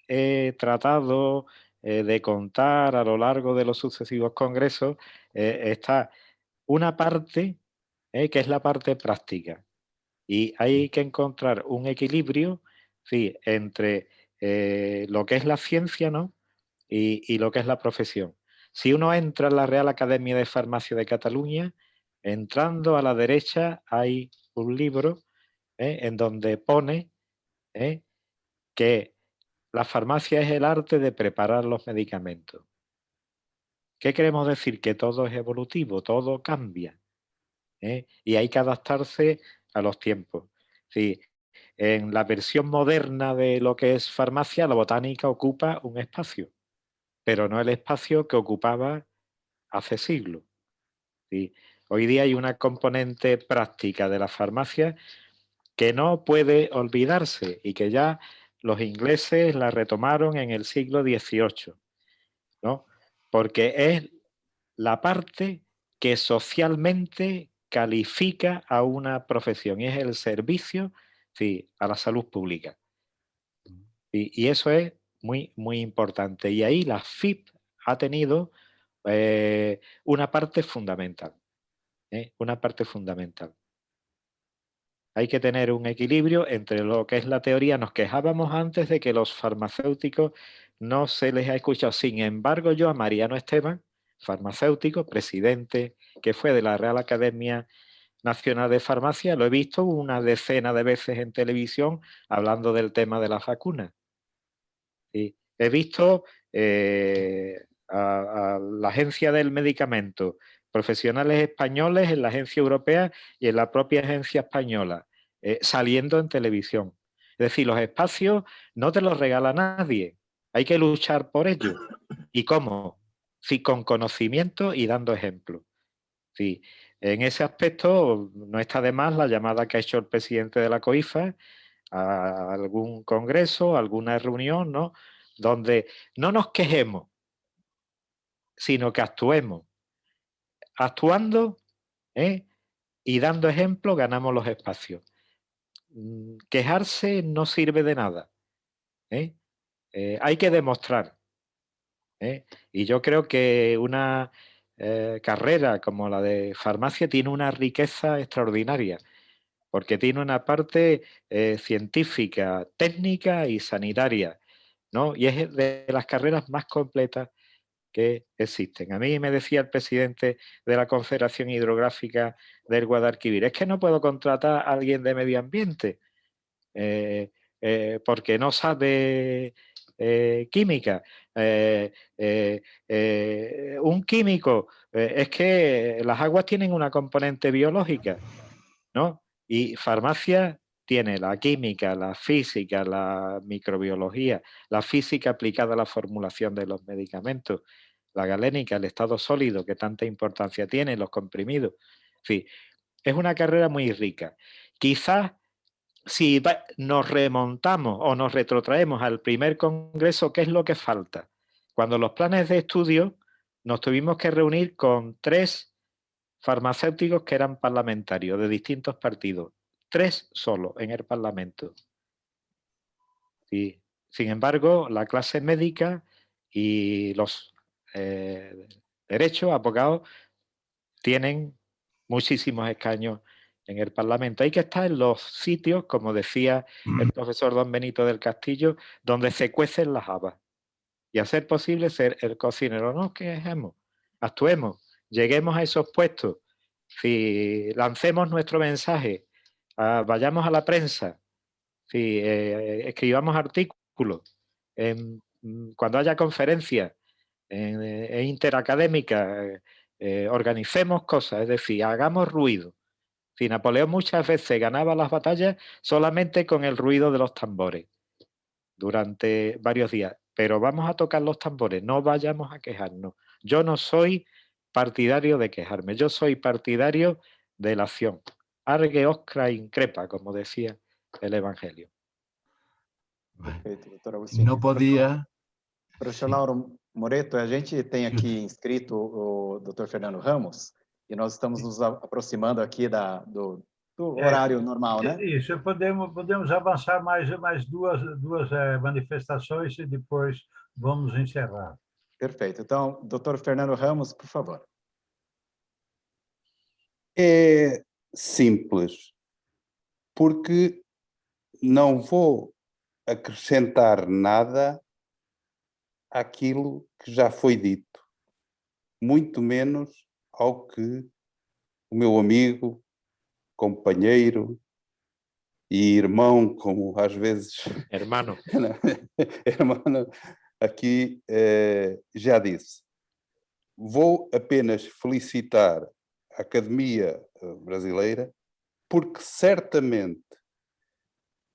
he tratado de contar a lo largo de los sucesivos congresos, está una parte que es la parte práctica. Y hay que encontrar un equilibrio, sí, entre lo que es la ciencia, ¿no?, y lo que es la profesión. Si uno entra en la Real Academia de Farmacia de Cataluña, entrando a la derecha hay un libro en donde pone que la farmacia es el arte de preparar los medicamentos. ¿Qué queremos decir? Que todo es evolutivo, todo cambia, y hay que adaptarse a los tiempos. Sí, en la versión moderna de lo que es farmacia, la botánica ocupa un espacio, pero no el espacio que ocupaba hace siglos. ¿Sí? Hoy día hay una componente práctica de la farmacia que no puede olvidarse y que ya los ingleses la retomaron en el siglo XVIII, ¿no? Porque es la parte que socialmente califica a una profesión y es el servicio, sí, a la salud pública. Y eso es muy, muy importante. Y ahí la FIP ha tenido una parte fundamental. Una parte fundamental. Hay que tener un equilibrio entre lo que es la teoría. Nos quejábamos antes de que los farmacéuticos no se les ha escuchado. Sin embargo, yo a Mariano Esteban, farmacéutico, presidente, que fue de la Real Academia Nacional de Farmacia, lo he visto una decena de veces en televisión hablando del tema de las vacunas. Y he visto a la Agencia del Medicamento, profesionales españoles en la agencia europea y en la propia agencia española, saliendo en televisión. Es decir, los espacios no te los regala nadie, hay que luchar por ellos. ¿Y cómo? Sí, con conocimiento y dando ejemplo. Sí, en ese aspecto no está de más la llamada que ha hecho el presidente de la COIFA a algún congreso, a alguna reunión, ¿no?, donde no nos quejemos, sino que actuemos. Actuando y dando ejemplo ganamos los espacios. Quejarse no sirve de nada. Hay que demostrar. Y yo creo que una carrera como la de farmacia tiene una riqueza extraordinaria, porque tiene una parte científica, técnica y sanitaria, ¿no? Y es de las carreras más completas que existen. A mí me decía el presidente de la Confederación Hidrográfica del Guadalquivir, es que no puedo contratar a alguien de medio ambiente porque no sabe química. Un químico, es que las aguas tienen una componente biológica, ¿no? Y farmacia tiene la química, la física, la microbiología, la física aplicada a la formulación de los medicamentos, la galénica, el estado sólido que tanta importancia tiene, los comprimidos. En fin, es una carrera muy rica. Quizás si nos remontamos o nos retrotraemos al primer congreso, ¿qué es lo que falta? Cuando los planes de estudio nos tuvimos que reunir con 3 farmacéuticos que eran parlamentarios de distintos partidos. 3 solo en el Parlamento. Y, sin embargo, la clase médica y los derechos, abogados, tienen muchísimos escaños en el Parlamento. Hay que estar en los sitios, como decía el profesor don Benito del Castillo, donde se cuecen las habas. Y a ser posible ser el cocinero. No nos quejemos, actuemos, lleguemos a esos puestos. Si lancemos nuestro mensaje, vayamos a la prensa, si escribamos artículos, cuando haya conferencias interacadémicas, organicemos cosas, es decir, hagamos ruido. Si Napoleón muchas veces ganaba las batallas solamente con el ruido de los tambores durante varios días, pero vamos a tocar los tambores, no vayamos a quejarnos. Yo no soy partidario de quejarme, yo soy partidario de la acción. Arge oscra increpa, como decía el Evangelio. Perfeito, doutor Agostinho. No podía... Professor Lauro Moreto, a gente tem aqui inscrito o Dr. Fernando Ramos e nós estamos nos aproximando aqui do horário normal, né? Isso, podemos avançar mais duas manifestações e depois vamos encerrar. Perfeito. Então, Dr. Fernando Ramos, por favor. É simples, porque não vou acrescentar nada àquilo que já foi dito, muito menos ao que o meu amigo, companheiro e irmão, como às vezes... Hermano. Hermano, aqui já disse. Vou apenas felicitar a Academia Brasileira porque certamente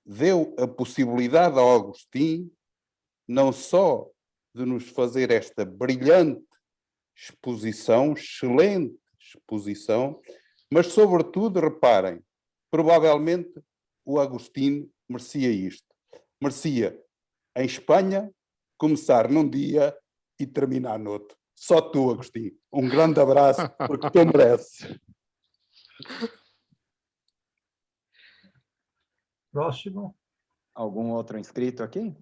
deu a possibilidade ao Agostinho não só de nos fazer esta brilhante exposição, excelente exposição, mas sobretudo, reparem, provavelmente o Agostinho merecia isto. Merecia, em Espanha, começar num dia e terminar no outro. Só tu, Agostinho. Um grande abraço, porque tu mereces. Próximo. Algum outro inscrito aqui?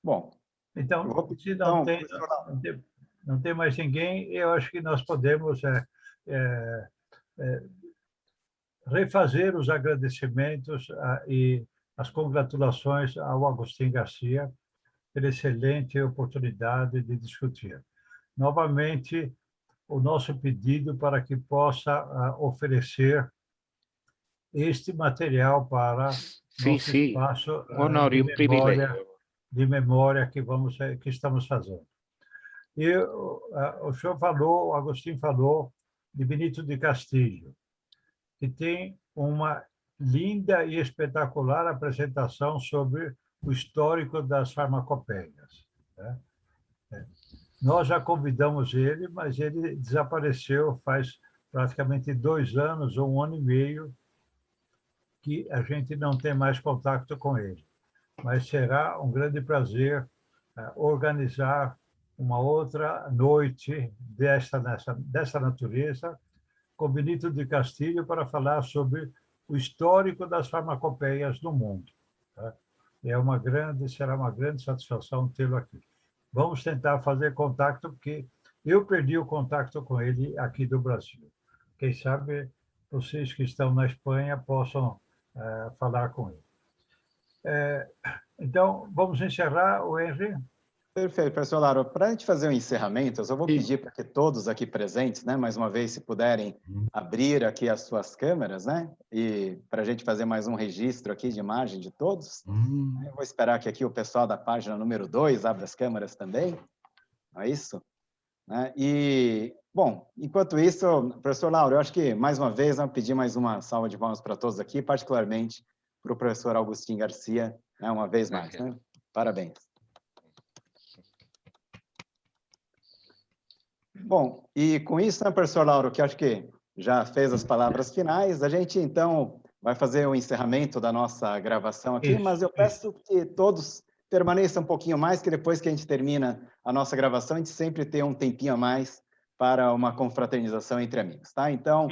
Bom. Então, se não tem mais ninguém, eu acho que nós podemos refazer os agradecimentos e as congratulações ao Agostinho Garcia pela excelente oportunidade de discutir. Novamente, o nosso pedido para que possa oferecer este material para nosso espaço de memória que estamos fazendo. E o senhor falou, o Agostinho falou de Benito de Castilho, que tem uma linda e espetacular apresentação sobre o histórico das farmacopeias, né? Nós já convidamos ele, mas ele desapareceu faz praticamente 2 anos ou 1 ano e meio que a gente não tem mais contato com ele. Mas será um grande prazer organizar uma outra noite dessa natureza com Benito de Castilho para falar sobre o histórico das farmacopeias no mundo. Tá? Será uma grande satisfação tê-lo aqui. Vamos tentar fazer contato, porque eu perdi o contato com ele aqui do Brasil. Quem sabe vocês que estão na Espanha possam falar com ele. Então, vamos encerrar, o Henry? Perfeito, professor Lauro. Para a gente fazer o encerramento, eu só vou pedir para que todos aqui presentes, né, mais uma vez, se puderem abrir aqui as suas câmeras, né, e para a gente fazer mais um registro aqui de imagem de todos. Eu vou esperar que aqui o pessoal da página número 2 abra as câmeras também. Não é isso? né? E, bom, enquanto isso, professor Lauro, eu acho que, mais uma vez, vamos pedir mais uma salva de palmas para todos aqui, particularmente para o professor Agustín Garcia, né, uma vez mais, né? Parabéns. Bom, e com isso, né, professor Lauro, que acho que já fez as palavras finais, a gente, então, vai fazer o encerramento da nossa gravação aqui, mas eu peço que todos permaneçam um pouquinho mais, que depois que a gente termina a nossa gravação, a gente sempre tem um tempinho a mais para uma confraternização entre amigos, tá? Então,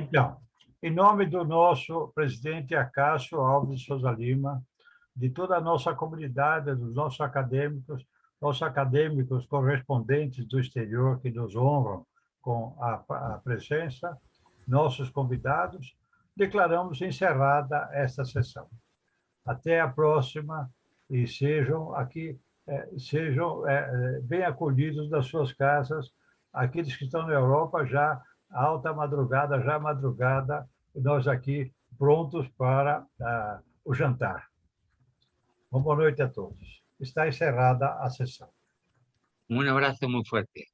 em nome do nosso presidente Acácio Alves de Souza Lima, de toda a nossa comunidade, dos nossos acadêmicos correspondentes do exterior que nos honram com a presença, nossos convidados, declaramos encerrada esta sessão. Até a próxima e sejam bem acolhidos das suas casas, aqueles que estão na Europa já alta madrugada, já madrugada, nós aqui prontos para o jantar. Uma boa noite a todos. Está encerrada a sessão. Un abrazo muy fuerte.